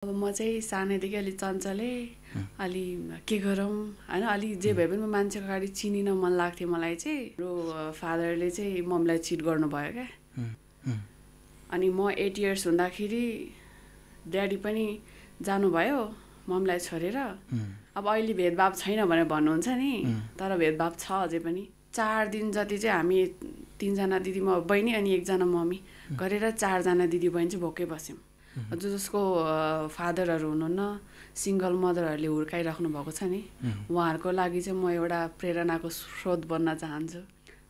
अब म चाहिँ सानैदेखि अलि चञ्चले अलि के गरौँ हैन अलि जे भए पनि मान्छेको अगाडि चिनिन मन लाग्थ्यो मलाई चाहिँ मेरो फादरले चाहिँ मम्मीलाई चिट गर्नुभयो क्या अनि म 8 इयर्स हुँदाखेरि ड्याडी पनि जानुभयो मम्मीलाई छोडेर अब अहिले भेदभाव छैन भनेर भन्नुहुन्छ नि तर भेदभाव छ अझै पनि 4 दिन जति चाहिँ हामी 3 जना दिदी म बहिनी अनि एकजना मम्मी गरेर 4 जना दिदी बहिनी चाहिँ भोकै बस्यौँ जसको फादरहरू हुनुहुन्न सिङ्गल मदरहरूले हुर्काइराख्नु भएको छ नि उहाँहरूको लागि चाहिँ म एउटा प्रेरणाको स्रोत बन्न चाहन्छु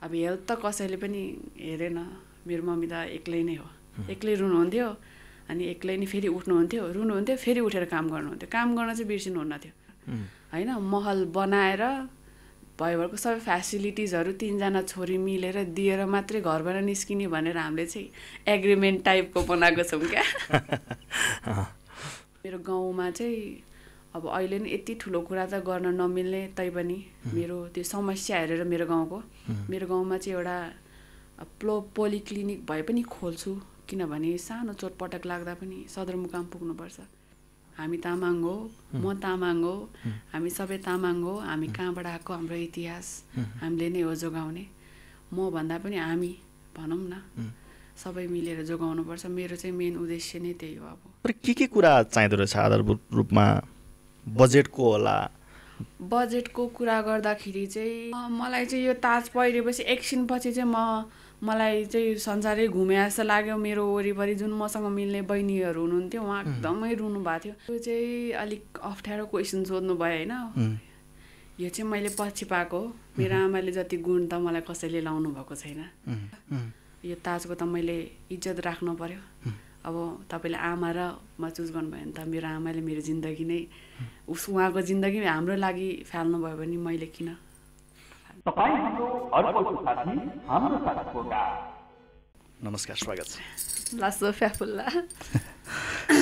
अब हेल्थ त कसैले पनि हेरेन मेरो मम्मी त एक्लै नै हो एक्लै रुनुहुन्थ्यो अनि एक्लै नै फेरि उठ्नुहुन्थ्यो रुनुहुन्थ्यो फेरि उठेर काम गर्नुहुन्थ्यो काम गर्न चाहिँ बिर्सिनुहुन्न थियो हैन महल बनाएर भयोभरको सबै फ्यासिलिटिजहरू 3 जना छोरी मिलेर दिएर मात्रै घरबाट निस्किने भनेर हामीले चाहिँ एग्रिमेन्ट टाइपको बनाएको छौँ क्या मेरो गाउँमा चाहिँ अब अहिले नि यति ठुलो कुरा त गर्न नमिल्ने तैपनि मेरो त्यो समस्या हेरेर मेरो गाउँमा चाहिँ एउटा पोलिक्लिनिक भए पनि खोल्छु किनभने सानो चोटपटक लाग्दा पनि सदरमुकाम पुग्नुपर्छ हामी तामाङ हो म तामाङ हो हामी सबै तामाङ हो हामी कहाँबाट आएको हाम्रो इतिहास हामीले नै हो जोगाउने म भन्दा पनि हामी भनौँ न सबै मिलेर जोगाउनुपर्छ मेरो चाहिँ मेन उद्देश्य नै त्यही हो अब के कुरा चाहिँदो रहेछ आधारभूत रूपमा बजेटको होला बजेटको कुरा गर्दाखेरि चाहिँ मलाई चाहिँ यो ताज पहिरेपछि एकछिनपछि चाहिँ मलाई चाहिँ संसारै घुमे जस्तो लाग्यो मेरो वरिपरि जुन मसँग मिल्ने बहिनीहरू हुनुहुन्थ्यो उहाँ एकदमै रुनु भएको थियो त्यो चाहिँ अलिक अप्ठ्यारो क्वेसन सोध्नु भयो होइन यो चाहिँ मैले पछि पाएको मेरो आमाले जति गुण त मलाई कसैले लाउनु भएको छैन यो ताजको त मैले इज्जत राख्नु पर्यो अब तपाईँले आमा र म चुज गर्नुभयो भने त मेरो आमाले मेरो जिन्दगी नै उहाँको जिन्दगी हाम्रो लागि फाल्नु भयो भने मैले किन नमस्कार स्वागत छ लासो फ्याफुल्ला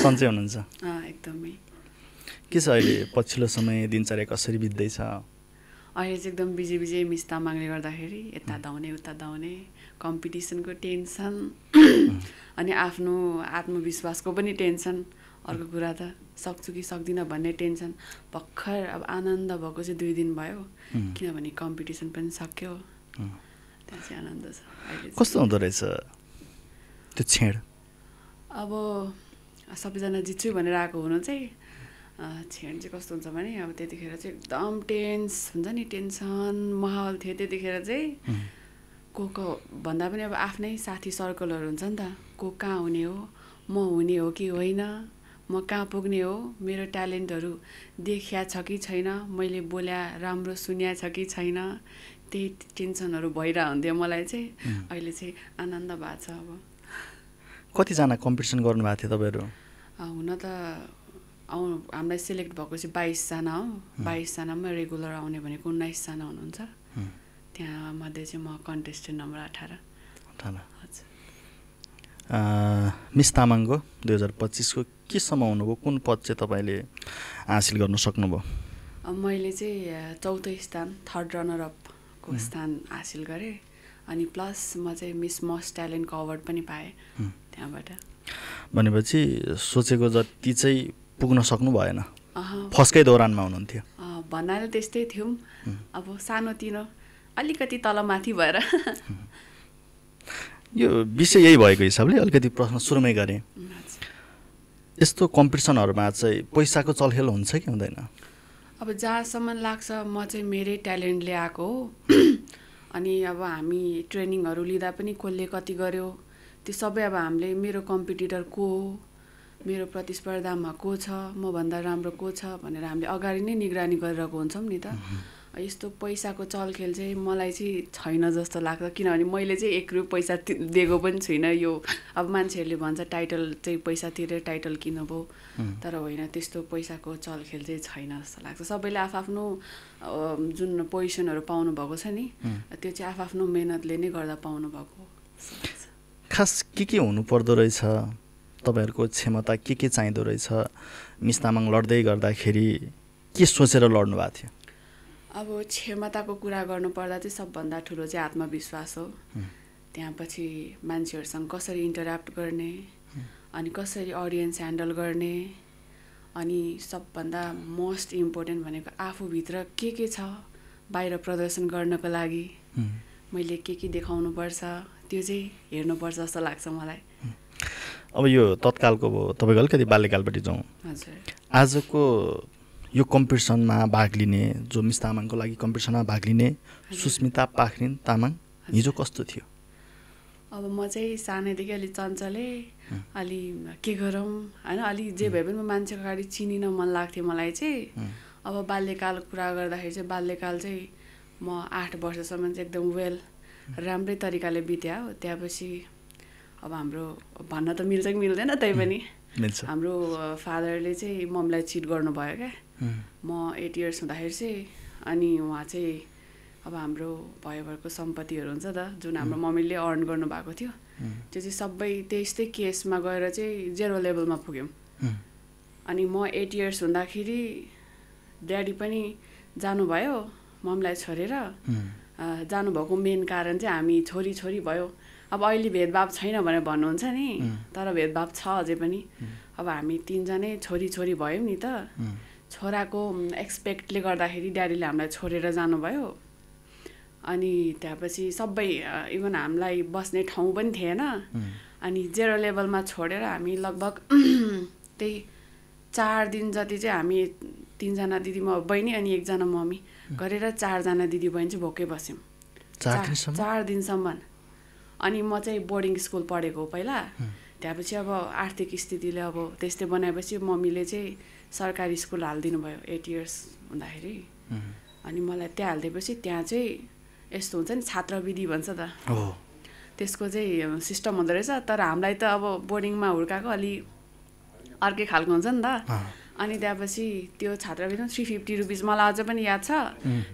सन्चै हुनुहुन्छ एकदमै के छ अहिले पछिल्लो समय दिनचर्या कसरी बित्दैछ अहिले चाहिँ एकदम बिजी मिस तामाङले गर्दाखेरि यता धाउने उता धाउने कम्पिटिसनको टेन्सन अनि आफ्नो आत्मविश्वासको पनि टेन्सन अर्को कुरा त सक्छु कि सक्दिनँ भन्ने टेन्सन भर्खर अब आनन्द भएको चाहिँ 2 दिन भयो किनभने कम्पिटिसन पनि सक्यो त्यहाँ चाहिँ आनन्द छ अहिले कस्तो हुँदो रहेछ त्यो छेड अब सबैजना जित्छु भनेर आएको हुनु चाहिँ छेड चाहिँ कस्तो हुन्छ भने अब त्यतिखेर चाहिँ एकदम टेन्स हुन्छ नि टेन्सन माहौल थियो त्यतिखेर चाहिँ को भन्दा पनि अब आफ्नै साथी सर्कलहरू हुन्छ नि त को कहाँ हुने हो म हुने हो कि होइन म कहाँ पुग्ने हो मेरो ट्यालेन्टहरू देखिया छ कि छैन मैले बोल्या राम्रो सुन्या छ कि छैन त्यही टेन्सनहरू भइरहेको हुन्थ्यो मलाई चाहिँ अहिले चाहिँ आनन्द भएको छ अब कतिजना कम्पिटिसन गर्नुभएको थियो तपाईँहरू हुन त हामीलाई सेलेक्ट भएको चाहिँ 22 जना हो 22 जनामा रेगुलर आउने भनेको 19 जना हुनुहुन्छ त्यहाँ मध्ये चाहिँ म कन्टेस्टेन्ट नम्बर 18 हजुर मिस तामाङको 2025 को केसम्म हुनुभयो कुन पद चाहिँ तपाईँले हासिल गर्न सक्नुभयो मैले चाहिँ 4थो स्थान 3rd रनर अपको स्थान हासिल गरेँ अनि प्लस म चाहिँ मिस मोस्ट ट्यालेन्टको अवार्ड पनि पाएँ त्यहाँबाट भनेपछि सोचेको जति चाहिँ पुग्न सक्नु भएन फर्स्टकै दौरानमा हुनुहुन्थ्यो भन्नाले त्यस्तै थियौँ अब सानोतिनो अलिकति तलमाथि भएर यो विषय यही भएको हिसाबले अलिकति प्रश्न सुरुमै गरेँ यस्तो कम्पिटिसनहरूमा चाहिँ पैसाको चलखेल हुन्छ कि हुँदैन अब जहाँसम्म लाग्छ म चाहिँ मेरै ट्यालेन्टले आएको हो अनि अब हामी ट्रेनिङहरू लिँदा पनि कसले कति गर्यो त्यो सबै अब हामीले मेरो कम्पिटिटर को हो मेरो प्रतिस्पर्धामा को छ म भन्दा राम्रो को छ भनेर हामीले अगाडि नै निगरानी गरिरहेको हुन्छौँ नि त यस्तो पैसाको चलखेल चाहिँ मलाई चाहिँ छैन जस्तो लाग्छ किनभने मैले चाहिँ 1 रुपैयाँ पैसा दिएको पनि छुइनँ यो अब मान्छेहरूले भन्छ टाइटल चाहिँ पैसा तिरेर टाइटल किन्नुभयो तर होइन त्यस्तो पैसाको चलखेल चाहिँ छैन जस्तो लाग्छ सबैले आफ्नो जुन पोजिसनहरू पाउनु भएको छ नि त्यो चाहिँ आफ्नो मेहनतले नै गर्दा पाउनु भएको खास के हुनु पर्दो रहेछ तपाईँहरूको क्षमता के चाहिँदो रहेछ मिस तामाङ लड्दै गर्दाखेरि के सोचेर लड्नु भएको थियो अब क्षमताको कुरा गर्नुपर्दा चाहिँ सबभन्दा ठुलो चाहिँ आत्मविश्वास हो त्यहाँ पछि मान्छेहरूसँग कसरी इन्टरेक्ट गर्ने अनि कसरी अडियन्स ह्यान्डल गर्ने अनि सबभन्दा मोस्ट इम्पोर्टेन्ट भनेको आफूभित्र के छ बाहिर प्रदर्शन गर्नको लागि मैले के देखाउनुपर्छ त्यो चाहिँ हेर्नुपर्छ जस्तो लाग्छ मलाई। अब यो तत्कालको भयो, तपाईँको अलिकति बाल्यकालपट्टि जाउँ। हजुर, आजको यो कम्पिटिसनमा भाग लिने, जो मिस तामाङको लागि कम्पिटिसनमा भाग लिने सुस्मिता पाखरिन तामाङ हिजो कस्तो थियो? अब म चाहिँ सानैदेखि अलि चञ्चले, अलि के गरौँ होइन, अलि जे भए पनि मान्छेको अगाडि चिनिन मन लाग्थ्यो मलाई चाहिँ। अब बाल्यकाल कुरा गर्दाखेरि चाहिँ बाल्यकाल चाहिँ म 8 वर्षसम्म चाहिँ एकदम राम्रै तरिकाले बित्या हो। त्यसपछि अब हाम्रो भन्न त मिल्छ कि मिल्दैन, तै पनि हाम्रो फादरले चाहिँ मम्मीलाई चिट गर्नुभयो क्या। म 8 इयर्स हुँदाखेरि चाहिँ अनि उहाँ चाहिँ अब हाम्रो भयोभरको सम्पत्तिहरू हुन्छ त जुन हाम्रो मम्मीले अर्न गर्नुभएको थियो त्यो चाहिँ सबै त्यस्तै केसमा गएर चाहिँ 0 लेभलमा पुग्यौँ। अनि म 8 इयर्स हुँदाखेरि ड्याडी पनि जानुभयो मम्मीलाई छोडेर। जानुभएको मेन कारण चाहिँ हामी छोरी छोरी भयो। अब अहिले भेदभाव छैन भनेर भन्नुहुन्छ नि, तर भेदभाव छ अझै पनि। अब हामी 3 जनै छोरी छोरी भयौँ नि त। छोराको एक्सपेक्टले गर्दाखेरि ड्याडीले हामीलाई छोडेर जानुभयो। अनि त्यसपछि सबै इभन हामीलाई बस्ने ठाउँ पनि थिएन। अनि 0 लेभलमा छोडेर हामी लगभग त्यही 4 दिन जति चाहिँ हामी 3 जना दिदी बहिनी अनि 1 जना मम्मी गरेर 4 जना दिदी बहिनी चाहिँ भोकै बस्यौँ 4 दिनसम्म। अनि म चाहिँ बोर्डिङ स्कुल पढेको पहिला। त्यसपछि अब आर्थिक स्थितिले अब त्यस्तै बनाएपछि मम्मीले चाहिँ सरकारी स्कुल हालिदिनु भयो 8 इयर्स हुँदाखेरि। अनि मलाई त्यहाँ हालिदिएपछि त्यहाँ चाहिँ यस्तो हुन्छ नि छात्रवृत्ति भन्छ त, त्यसको चाहिँ सिस्टम हुँदो रहेछ। तर हामीलाई त अब बोर्डिङमा हुर्काएको अलि अर्कै खालको हुन्छ नि त। अनि त्यसपछि त्यो छात्रवृत्तिमा 350 रुपिस, मलाई अझ पनि याद छ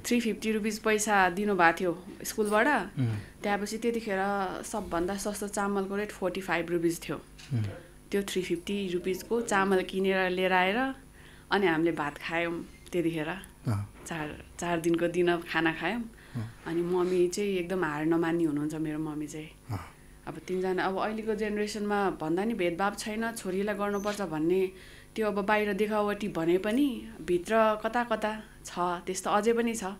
350 रुपिस पैसा दिनुभएको थियो स्कुलबाट। त्यसपछि त्यतिखेर सबभन्दा सस्तो चामलको रेट 45 रुपिस थियो। त्यो 350 रुपिसको चामल किनेर लिएर आएर अनि हामीले भात खायौँ त्यतिखेर। 4 दिनको दिन खाना खायौँ। अनि मम्मी चाहिँ एकदम हार नमान्ने हुनुहुन्छ मेरो मम्मी चाहिँ। अब 3 जना अब अहिलेको जेनेरेसनमा भन्दा नि भेदभाव छैन, छोरीलाई गर्नुपर्छ भन्ने त्यो अब बाहिर देखावटी भने पनि भित्र कता कता छ, त्यस्तो अझै पनि छ।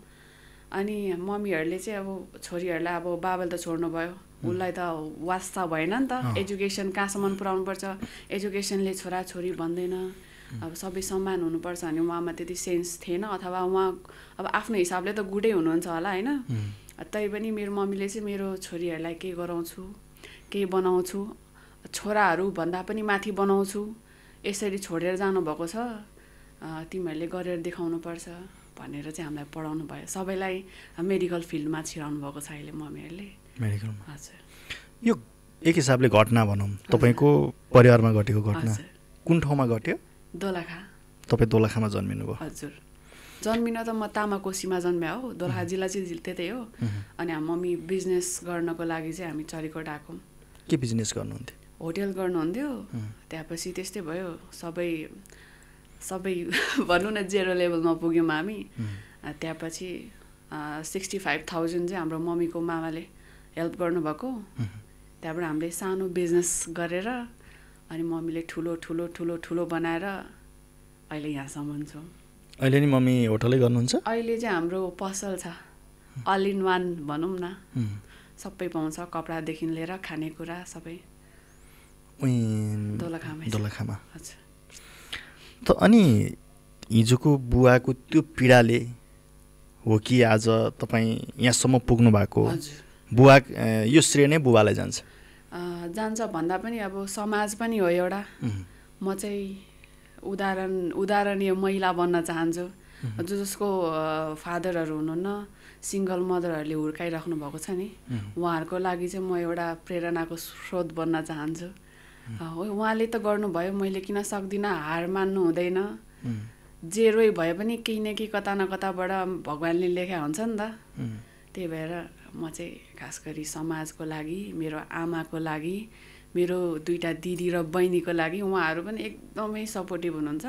अनि मम्मीहरूले चाहिँ अब छोरीहरूलाई अब बाबाले त छोड्नु भयो, उसलाई त वास्ता भएन नि त। एजुकेसन कहाँसम्म पुऱ्याउनु पर्छ, एजुकेसनले छोराछोरी भन्दैन, अब सबै समान हुनुपर्छ भने उहाँमा त्यति सेन्स थिएन। अथवा उहाँ अब आफ्नो हिसाबले त गुडै हुनुहुन्छ होला होइन। तैपनि मेरो मम्मीले चाहिँ मेरो छोरीहरूलाई केही गराउँछु, केही बनाउँछु, छोराहरू भन्दा पनि माथि बनाउँछु, यसरी छोडेर जानुभएको छ, तिमीहरूले गरेर देखाउनुपर्छ भनेर चाहिँ हामीलाई पढाउनु भयो। सबैलाई मेडिकल फिल्डमा छिराउनु भएको छ अहिले मम्मीहरूले। मेडिकलमा? हजुर। यो एक हिसाबले घटना भनौँ, तपाईँको परिवारमा घटेको घटना कुन ठाउँमा घट्यो? दोलखा। तपाईँ दोलखामा जन्मिनु भयो? हजुर। जन्मिन त म तामाकोसीमा जन्म्या हो, दोलखा जिल्ला चाहिँ त्यतै हो। अनि हामी मम्मी बिजनेस गर्नको लागि चाहिँ हामी चरीकोट आएको। के बिजनेस गर्नुहुन्थ्यो? होटेल गर्नुहुन्थ्यो। त्यसपछि त्यस्तै भयो, सबै भनौँ न 0 लेभलमा पुग्यौँ हामी। त्यसपछि 65,000 चाहिँ हाम्रो मम्मीको मामाले हेल्प गर्नुभएको। त्यहाँबाट हामीले सानो बिजनेस गरेर अनि मम्मीले ठुलो ठुलो ठुलो ठुलो बनाएर अहिले यहाँसम्म छौँ। अहिले नि मम्मी होटलै गर्नुहुन्छ? अहिले चाहिँ हाम्रो पसल छ, अल इन वान भनौँ न, सबै पाउँछ, कपडादेखि लिएर खानेकुरा सबै दोलखामा। हजुर। त अनि हिजोको बुवाको त्यो पीडाले हो कि आज तपाईँ यहाँसम्म पुग्नु भएको? बुवा यो श्रेय नै बुवालाई जान्छ? जान्छ भन्दा पनि अब समाज पनि हो एउटा। म चाहिँ उदाहरणीय महिला बन्न चाहन्छु। जसको फादरहरू हुनुहुन्न, सिङ्गल मदरहरूले हुर्काइराख्नु भएको छ नि, उहाँहरूको लागि चाहिँ म एउटा प्रेरणाको स्रोत बन्न चाहन्छु। उहाँले त गर्नुभयो, मैले किन सक्दिनँ, हार मान्नु हुँदैन। जेरै भए पनि केही न केही कता न कताबाट भगवान्ले लेखा हुन्छ नि त। त्यही भएर म चाहिँ खास गरी समाजको लागि, मेरो आमाको लागि, मेरो 2टा दिदी र बहिनीको लागि, उहाँहरू पनि एकदमै सपोर्टिभ हुनुहुन्छ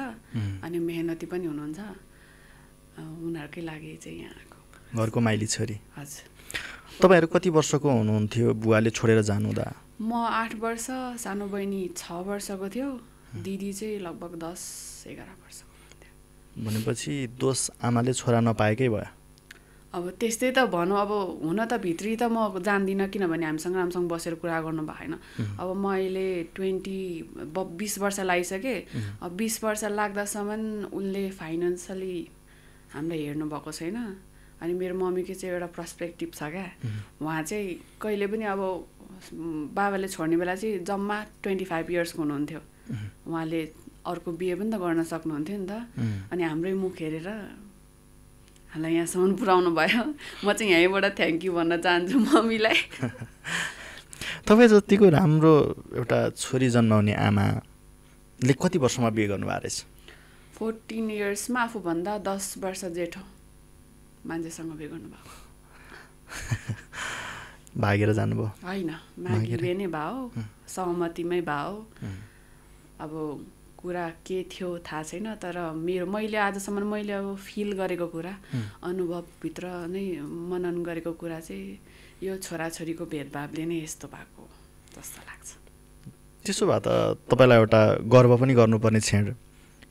अनि मेहनती पनि हुनुहुन्छ। उनीहरूकै लागि चाहिँ यहाँको घरको माइली छोरी। हजुर। तपाईँहरू कति वर्षको हुनुहुन्थ्यो बुवाले छोडेर जानुहुँदा? म 8 वर्ष, सानो बहिनी 6 वर्षको थियो, दिदी चाहिँ लगभग 10 11 वर्षको हुन्थ्यो। भनेपछि दोष आमाले छोरा नपाएकै भयो। अब त्यस्तै त भनौँ, अब हुन त भित्री त म जान्दिनँ, किनभने हामीसँग राम्रोसँग बसेर कुरा गर्नु भएन। अब म अहिले 20 वर्ष लागिसकेँ। अब 20 वर्ष लाग्दासम्म उसले फाइनेन्सियली हामीलाई हेर्नुभएको छैन। अनि मेरो मम्मीको चाहिँ एउटा पर्सपेक्टिभ छ क्या, उहाँ चाहिँ कहिले पनि अब बाबाले छोड्ने बेला चाहिँ जम्मा 25 इयर्सको हुनुहुन्थ्यो। उहाँले अर्को बिहे पनि त गर्न सक्नुहुन्थ्यो नि त। अनि हाम्रै मुख हेरेर हामीलाई यहाँसम्म पुऱ्याउनु भयो। म चाहिँ यहीँबाट थ्याङ्क यू भन्न चाहन्छु मम्मीलाई। तपाईँ जतिको राम्रो एउटा छोरी जन्माउने आमाले कति वर्षमा बिहे गर्नुभएको रहेछ? 14 इयर्समा आफूभन्दा 10 वर्ष जेठो मान्छेसँग बिहे गर्नुभएको। भागेर जानुभयो? होइन, मागिबे नै भयो, सहमतिमै भयो। अब कुरा के थियो थाहा छैन, तर मैले आजसम्म मैले अब फिल गरेको कुरा, अनुभवभित्र नै मनन गरेको कुरा चाहिँ यो छोराछोरीको भेदभावले नै यस्तो भएको जस्तो लाग्छ। त्यसो भए त तपाईँलाई एउटा गर्व पनि गर्नुपर्ने क्षण,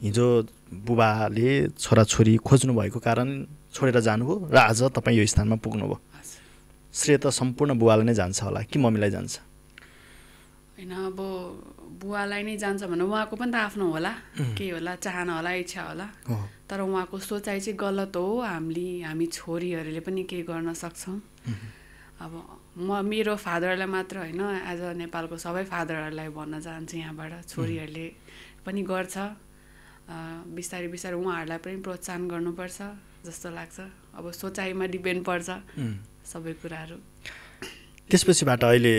हिजो बुबाले छोराछोरी खोज्नु भएको कारण छोडेर जानुभयो र आज तपाईँ यो स्थानमा पुग्नुभयो। श्रेय त सम्पूर्ण बुवालाई नै जान्छ होला कि मम्मीलाई जान्छ? होइन, अब बुवालाई नै जान्छ भने उहाँको पनि त आफ्नो होला, केही होला, चाहना होला, इच्छा होला। तर उहाँको सोचाइ चाहिँ गलत हो। हामी छोरीहरूले पनि केही गर्न सक्छौँ। अब मेरो फादरलाई मात्र होइन, एज अ नेपालको सबै फादरहरूलाई भन्न चाहन्छु यहाँबाट, छोरीहरूले पनि गर्छ। बिस्तारै बिस्तारै उहाँहरूलाई पनि प्रोत्साहन गर्नुपर्छ जस्तो लाग्छ। अब सोचाइमा डिपेन्ड पर्छ सबै कुराहरू। त्यसपछिबाट अहिले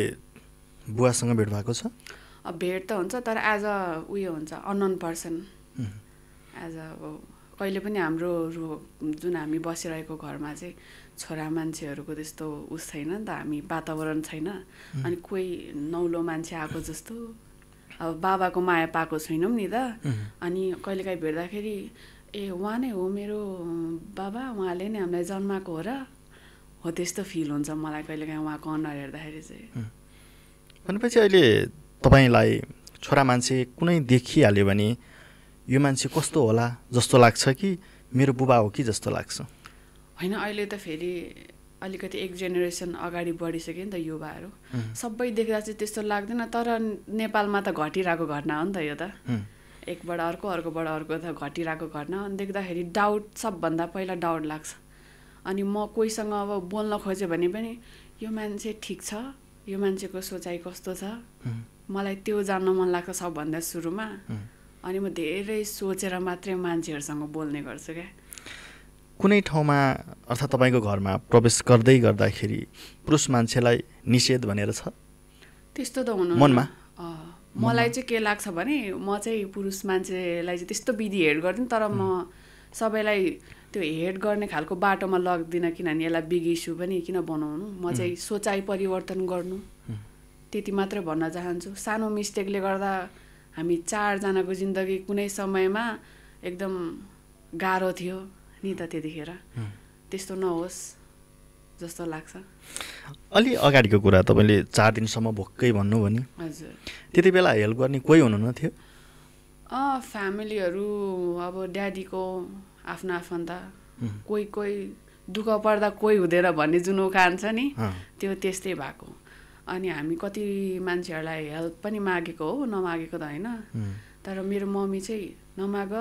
बुवासँग भेट भएको छ? अब भेट त हुन्छ, तर एज अ उयो हुन्छ, अननोन पर्सन। एज अ अब कहिले पनि हाम्रो जुन हामी बसिरहेको घरमा चाहिँ छोरा मान्छेहरूको त्यस्तो उस छैन नि त, हामी वातावरण छैन। अनि कोही नौलो मान्छे आएको जस्तो अब बाबाको माया पाएको छैनौँ नि त। अनि कहिलेकाहीँ भेट्दाखेरि उहाँ नै हो मेरो बाबा, उहाँले नै हामीलाई जन्माएको हो र हो, त्यस्तो फिल हुन्छ मलाई कहिलेकाहीँ उहाँको अनुहार हेर्दाखेरि चाहिँ। भनेपछि अहिले तपाईँलाई छोरा मान्छे कुनै देखिहाल्यो भने यो मान्छे कस्तो होला जस्तो लाग्छ कि मेरो बुबा हो कि जस्तो लाग्छ? होइन, अहिले त फेरि अलिकति एक जेनेरेसन अगाडि बढिसक्यो नि त युवाहरू। सबै देख्दा चाहिँ त्यस्तो लाग्दैन, तर नेपालमा त घटिरहेको घटना हो नि त यो त। एकबाट अर्को, अर्कोबाट अर्को त घटिरहेको घटना देख्दाखेरि डाउट, सबभन्दा पहिला डाउट लाग्छ। अनि म कोहीसँग अब बोल्न खोजेँ भने पनि यो मान्छे ठिक छ, यो मान्छेको सोचाइ कस्तो छ, मलाई त्यो जान्न मन लाग्छ सबभन्दा सुरुमा। अनि म धेरै सोचेर मात्रै मान्छेहरूसँग बोल्ने गर्छु क्या। कुनै ठाउँमा अर्थात् तपाईँको घरमा प्रवेश गर्दाखेरि पुरुष मान्छेलाई निषेध भनेर छ? त्यस्तो त हुनु मनमा मलाई चाहिँ के लाग्छ भने म चाहिँ पुरुष मान्छेलाई चाहिँ त्यस्तो विधि हेड गर्दिनँ, तर म सबैलाई त्यो हेड गर्ने खालको बाटोमा लग्दिनँ, किनभने यसलाई बिग इस्यु पनि किन बनाउनु। म चाहिँ सोचाइ परिवर्तन गर्नु त्यति मात्रै भन्न चाहन्छु। सानो मिस्टेकले गर्दा हामी 4 जनाको जिन्दगी कुनै समयमा एकदम गाह्रो थियो नि त, त्यतिखेर त्यस्तो नहोस् जस्तो लाग्छ। अलि अगाडिको कुरा तपाईँले 4 दिनसम्म भोकै भन्नुभयो नि, हजुर, त्यति बेला हेल्प गर्ने कोही हुनुहुन्न थियो? फ्यामिलीहरू, अब ड्याडीको आफ्नो आफन्त, कोही दुःख पर्दा कोही हुँदैन भन्ने जुन उखान छ नि, त्यो त्यस्तै भएको। अनि हामी कति मान्छेहरूलाई हेल्प पनि मागेको हो, नमागेको त होइन। तर मेरो मम्मी चाहिँ नमाग,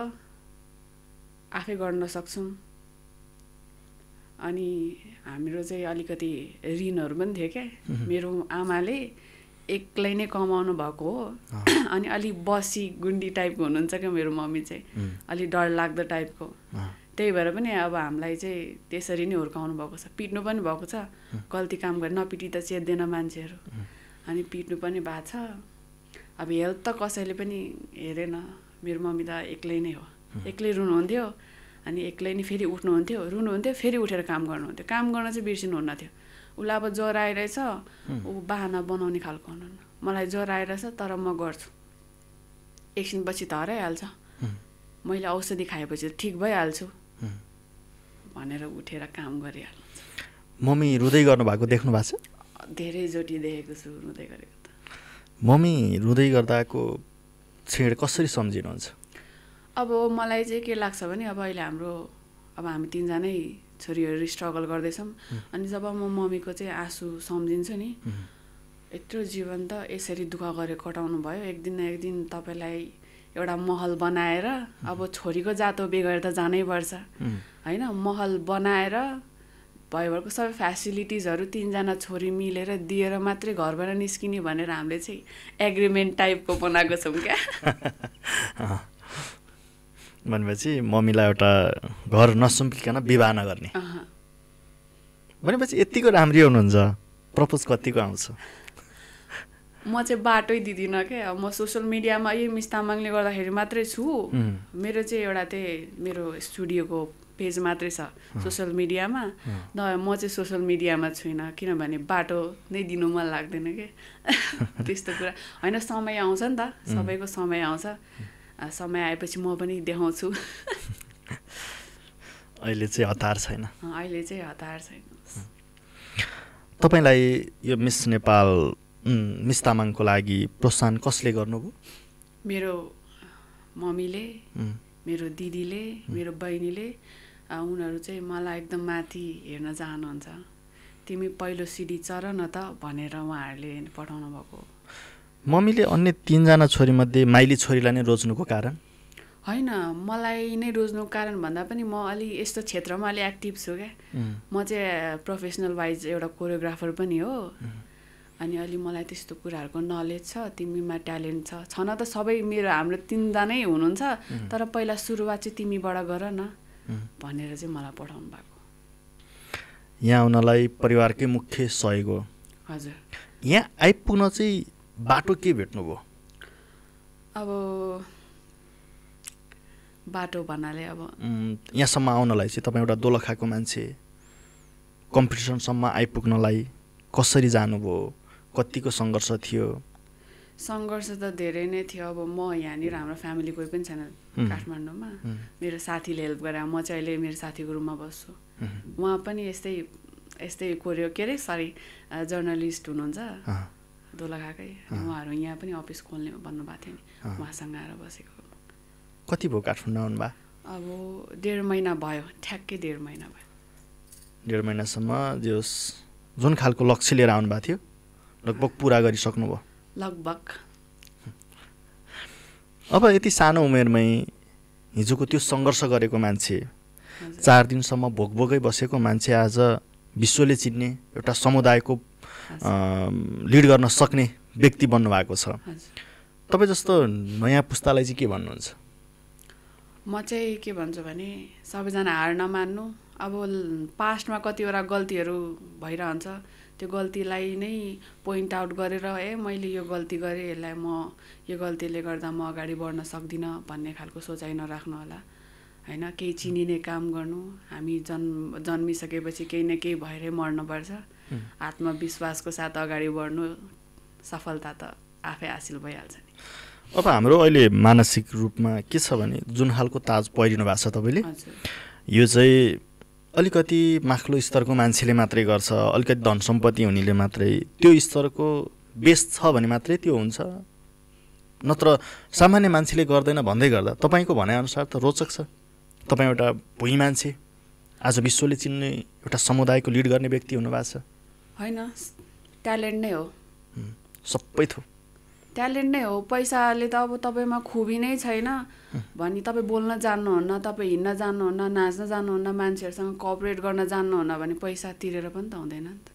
आफै गर्न सक्छौँ। अनि हाम्रो चाहिँ अलिकति ऋणहरू पनि थियो क्या। मेरो आमाले एक्लै नै कमाउनु भएको हो। अनि अलि बसी गुन्डी टाइपको हुनुहुन्छ क्या मेरो मम्मी चाहिँ, अलि डरलाग्दो टाइपको। त्यही भएर पनि अब हामीलाई चाहिँ त्यसरी नै हुर्काउनु भएको छ। पिट्नु पनि भएको छ, गल्ती काम गरे नपिटी त चेत्दैन मान्छेहरू। अनि पिट्नु पनि भएको छ। अब हेल्प त कसैले पनि हेरेन। मेरो मम्मी त एक्लै नै हो, एक्लै रुनुहुन्थ्यो, अनि एक्लै नै फेरि उठ्नुहुन्थ्यो, रुनुहुन्थ्यो, फेरि उठेर काम गर्नुहुन्थ्यो। काम गर्न चाहिँ बिर्सिनुहुन्न थियो। उसलाई अब ज्वरो आइरहेछ, ऊ बाहना बनाउने खालको हुनुहुन्न। मलाई ज्वरो आइरहेछ तर म गर्छु, एकछिनपछि त हराइहाल्छ, मैले औषधि खाएपछि ठिक भइहाल्छु भनेर उठेर काम गरिहाल्नुहुन्छ। मम्मी रुँदै गर्नुभएको देख्नु भएको छ? धेरैचोटि देखेको छु रुँदै गरेको त। मम्मी रुँदै गर्दाको क्षण कसरी सम्झिनुहुन्छ? अब मलाई चाहिँ के लाग्छ भने अब अहिले अब हामी 3 जनै छोरीहरू स्ट्रगल गर्दैछौँ अनि जब म मम्मीको चाहिँ आँसु सम्झिन्छु नि यत्रो जीवन त यसरी दुःख गरेर कटाउनु भयो एक दिन न एक दिन तपाईँलाई एउटा महल बनाएर अब छोरीको जातो बिगेर त जानै पर्छ हैन महल बनाएर भयभरको सबै फ्यासिलिटिजहरू 3 जना छोरी मिलेर दिएर मात्रै घरबाट निस्किने भनेर हामीले चाहिँ एग्रिमेन्ट टाइपको बनाएको छौँ क्या भनेपछि मम्मीलाई एउटा घर नसुम्पिकन विवाह नगर्ने भनेपछि यतिको राम्री हुनुहुन्छ प्रपोज कतिको आउँछ म चाहिँ बाटै दिदिनँ क्या म सोसियल मिडियामा यही मिस तामाङले गर्दाखेरि मात्रै छु मेरो चाहिँ एउटा त्यही मेरो स्टुडियोको पेज मात्रै छ सोसियल मिडियामा म चाहिँ सोसियल मिडियामा छुइनँ किनभने बाटो नै दिनु मन लाग्दैन के त्यस्तो कुरा होइन समय आउँछ नि त सबैको समय आउँछ समय आएपछि म पनि देखाउँछु अहिले चाहिँ हतार छैन अहिले चाहिँ हतार छैन तपाईँलाई यो मिस नेपाल मिस तामाङको लागि प्रोत्साहन कसले गर्नुभयो मेरो मम्मीले मेरो दिदीले मेरो बहिनीले उनीहरू चाहिँ मलाई एकदम माथि हेर्न चाहनुहुन्छ तिमी पहिलो सिडी चढ न त भनेर उहाँहरूले पठाउनु भएको मम्मीले अन्य 3 जना छोरीमध्ये माइली छोरीलाई नै रोज्नुको कारण होइन मलाई नै रोज्नुको कारण भन्दा पनि म अलि यस्तो क्षेत्रमा अलि एक्टिभ छु क्या म चाहिँ प्रोफेसनल वाइज एउटा कोरियोग्राफर पनि हो अनि अलि मलाई त्यस्तो कुराहरूको नलेज छ तिमीमा ट्यालेन्ट छ न त सबै हाम्रो 3 जनै हुनुहुन्छ तर पहिला सुरुवात चाहिँ तिमीबाट गर न भनेर चाहिँ मलाई पठाउनु भएको यहाँ आउनलाई परिवारकै मुख्य सहयोग हो हजुर यहाँ आइपुग्न चाहिँ बाटो के भेट्नुभयो अब बाटो भन्नाले अब यहाँसम्म आउनलाई चाहिँ तपाईँ एउटा दोलखाको मान्छे कम्पिटिसनसम्म आइपुग्नलाई कसरी जानुभयो कतिको सङ्घर्ष थियो सङ्घर्ष त धेरै नै थियो अब म यहाँनिर हाम्रो फ्यामिली कोही पनि छैन काठमाडौँमा मेरो साथीले हेल्प गरे म चाहिँ अहिले मेरो साथीको रुममा बस्छु उहाँ पनि यस्तै कोरियो के अरे सरी जर्नलिस्ट हुनुहुन्छ दोलखाकै उहाँहरू यहाँ पनि अफिस खोल्ने भन्नुभएको थियो नि उहाँसँग आएर बसेको कति भयो काठमाडौँ आउनुभयो अब 1.5 महिना भयो ठ्याक्कै 1.5 महिना भयो 1.5 महिनासम्म जुन खालको लक्ष्य लिएर आउनुभएको थियो लगभग पुरा गरिसक्नुभयो लगभग अब यति सानो उमेरमै हिजोको त्यो सङ्घर्ष गरेको मान्छे 4 दिनसम्म भोकभोकै बसेको मान्छे आज विश्वले चिन्ने एउटा समुदायको लिड गर्न सक्ने व्यक्ति बन्नुभएको छ तपाईँ जस्तो नयाँ पुस्तालाई चाहिँ के भन्नुहुन्छ म चाहिँ के भन्छु भने सबैजना हार नमान्नु अब पास्टमा कतिवटा गल्तीहरू भइरहन्छ त्यो गल्तीलाई नै पोइन्ट आउट गरेर मैले यो गल्ती गरेँ यसलाई यो गल्तीले गर्दा म अगाडि बढ्न सक्दिनँ भन्ने खालको सोचाइ नराख्नु होला हैन केही चिनिने काम गर्नु हामी जन्मिसकेपछि केही न केही भएरै मर्नुपर्छ आत्मविश्वासको साथ अगाडि बढ्नु सफलता त आफै हासिल भइहाल्छ नि अब हाम्रो अहिले मानसिक रूपमा के छ भने जुन खालको ताज पहिरिनु भएको छ तपाईँले यो चाहिँ अलिकति माथिल्लो स्तरको मान्छेले मात्रै गर्छ अलिकति धन सम्पत्ति हुनेले मात्रै त्यो स्तरको बेस छ भने मात्रै त्यो हुन्छ नत्र सामान्य मान्छेले गर्दैन भन्दै गर्दा तपाईँको भनाइअनुसार त रोचक छ तपाईँ एउटा भुइँ मान्छे आज विश्वले चिन्ने एउटा समुदायको लिड गर्ने व्यक्ति हुनुभएको छ होइन ट्यालेन्ट नै हो सबै थो ट्यालेन्ट नै हो पैसाले त अब तपाईँमा खुबी नै छैन भनी तपाईँ बोल्न जान्नुहुन्न तपाईँ हिँड्न जान्नुहुन्न नाच्न जान्नुहुन्न मान्छेहरूसँग कोअपरेट गर्न जान्नुहुन्न भने पैसा तिरेर पनि त हुँदैन नि त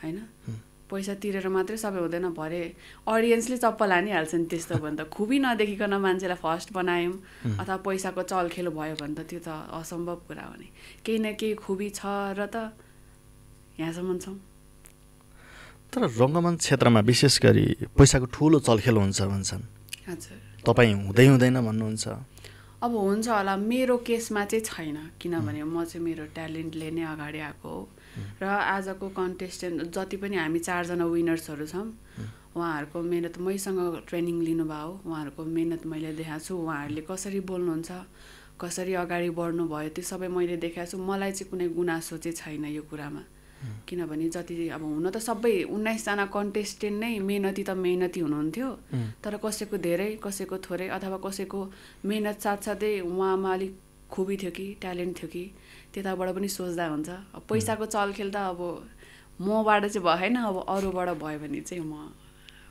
हैन पैसा तिरेर मात्रै सबै हुँदैन भरे अडियन्सले चप्पल हानिहाल्छ नि त्यस्तो भने त खुबी नदेखिकन मान्छेलाई फर्स्ट बनायौँ अथवा पैसाको चलखेल भयो भने त त्यो त असम्भव कुरा हो नि केही न केही खुबी छ र त यहाँसम्म छौँ तर रङ्गमञ्च क्षेत्रमा विशेष गरी पैसाको ठुलो चलखेल हुन्छ भन्छन् हजुर तपाईँ हुँदैन भन्नुहुन्छ अब हुन्छ होला मेरो केसमा चाहिँ छैन किनभने म चाहिँ मेरो ट्यालेन्टले नै अगाडि आएको हो र आजको कन्टेस्टेन्ट जति पनि हामी 4 जना विनर्सहरू छौँ उहाँहरूको मेहनत मैसँग ट्रेनिङ लिनुभयो उहाँहरूको मेहनत मैले देखाएको छु उहाँहरूले कसरी बोल्नुहुन्छ कसरी अगाडि बढ्नु भयो त्यो सबै मैले देखाएको छु मलाई चाहिँ कुनै गुनासो चाहिँ छैन यो कुरामा किनभने जति अब हुन त सबै 19 जना कन्टेस्टेन्ट नै मेहनती हुनुहुन्थ्यो तर कसैको धेरै कसैको थोरै अथवा कसैको मेहनत साथसाथै उहाँमा अलिक खुबी थियो कि ट्यालेन्ट थियो कि त्यताबाट पनि सोच्दा हुन्छ पैसाको चलखेल त अब मबाट चाहिँ भएन अब अरूबाट भयो भने चाहिँ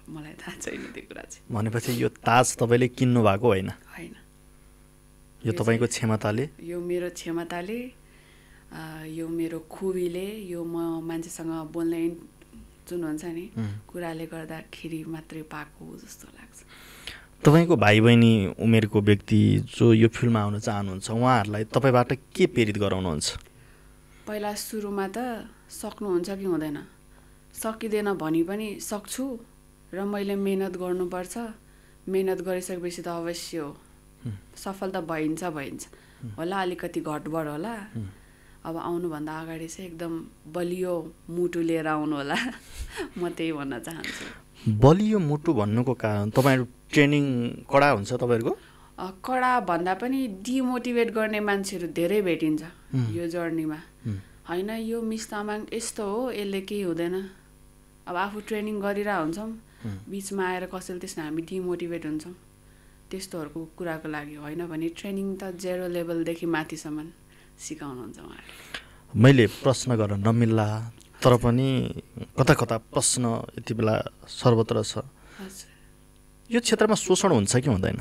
मलाई थाहा छैन त्यो कुरा चाहिँ भनेपछि यो ताज तपाईँले किन्नु भएको होइन यो तपाईँको क्षमताले यो मेरो क्षमताले यो मेरो खुबीले यो म मान्छेसँग बोल्ने जुन हुन्छ नि कुराले गर्दाखेरि मात्रै पाएको जस्तो लाग्छ तपाईँको भाइ बहिनी उमेरको व्यक्ति जो यो फिल्डमा आउन चाहनुहुन्छ उहाँहरूलाई तपाईँबाट के प्रेरित गराउनुहुन्छ पहिला सुरुमा त सक्नुहुन्छ कि हुँदैन सकिँदैन भनी पनि सक्छु र मैले मेहनत गर्नुपर्छ मेहनत गरिसकेपछि त अवश्य हो सफल त भइन्छ होला अलिकति घटबड होला अब आउनुभन्दा अगाडि चाहिँ एकदम बलियो मुटु लिएर आउनु होला म त्यही भन्न चाहन्छु बलियो मुटु भन्नुको कारण तपाईँहरू ट्रेनिङ कडा हुन्छ तपाईँहरूको कडा भन्दा पनि डिमोटिभेट गर्ने मान्छेहरू धेरै भेटिन्छ यो जर्नीमा होइन यो मिस तामाङ यस्तो हो यसले केही हुँदैन अब आफू ट्रेनिङ गरिरहेको हुन्छौँ बिचमा आएर कसैले त्यसमा हामी डिमोटिभेट हुन्छौँ त्यस्तोहरूको कुराको लागि होइन भने ट्रेनिङ त 0 लेभलदेखि माथिसम्म सिकाउनुहुन्छ उहाँहरूले मैले प्रश्न गर्न नमिल्ला तर पनि कता कता प्रश्न यति बेला सर्वत्र छ यो क्षेत्रमा शोषण हुन्छ कि हुँदैन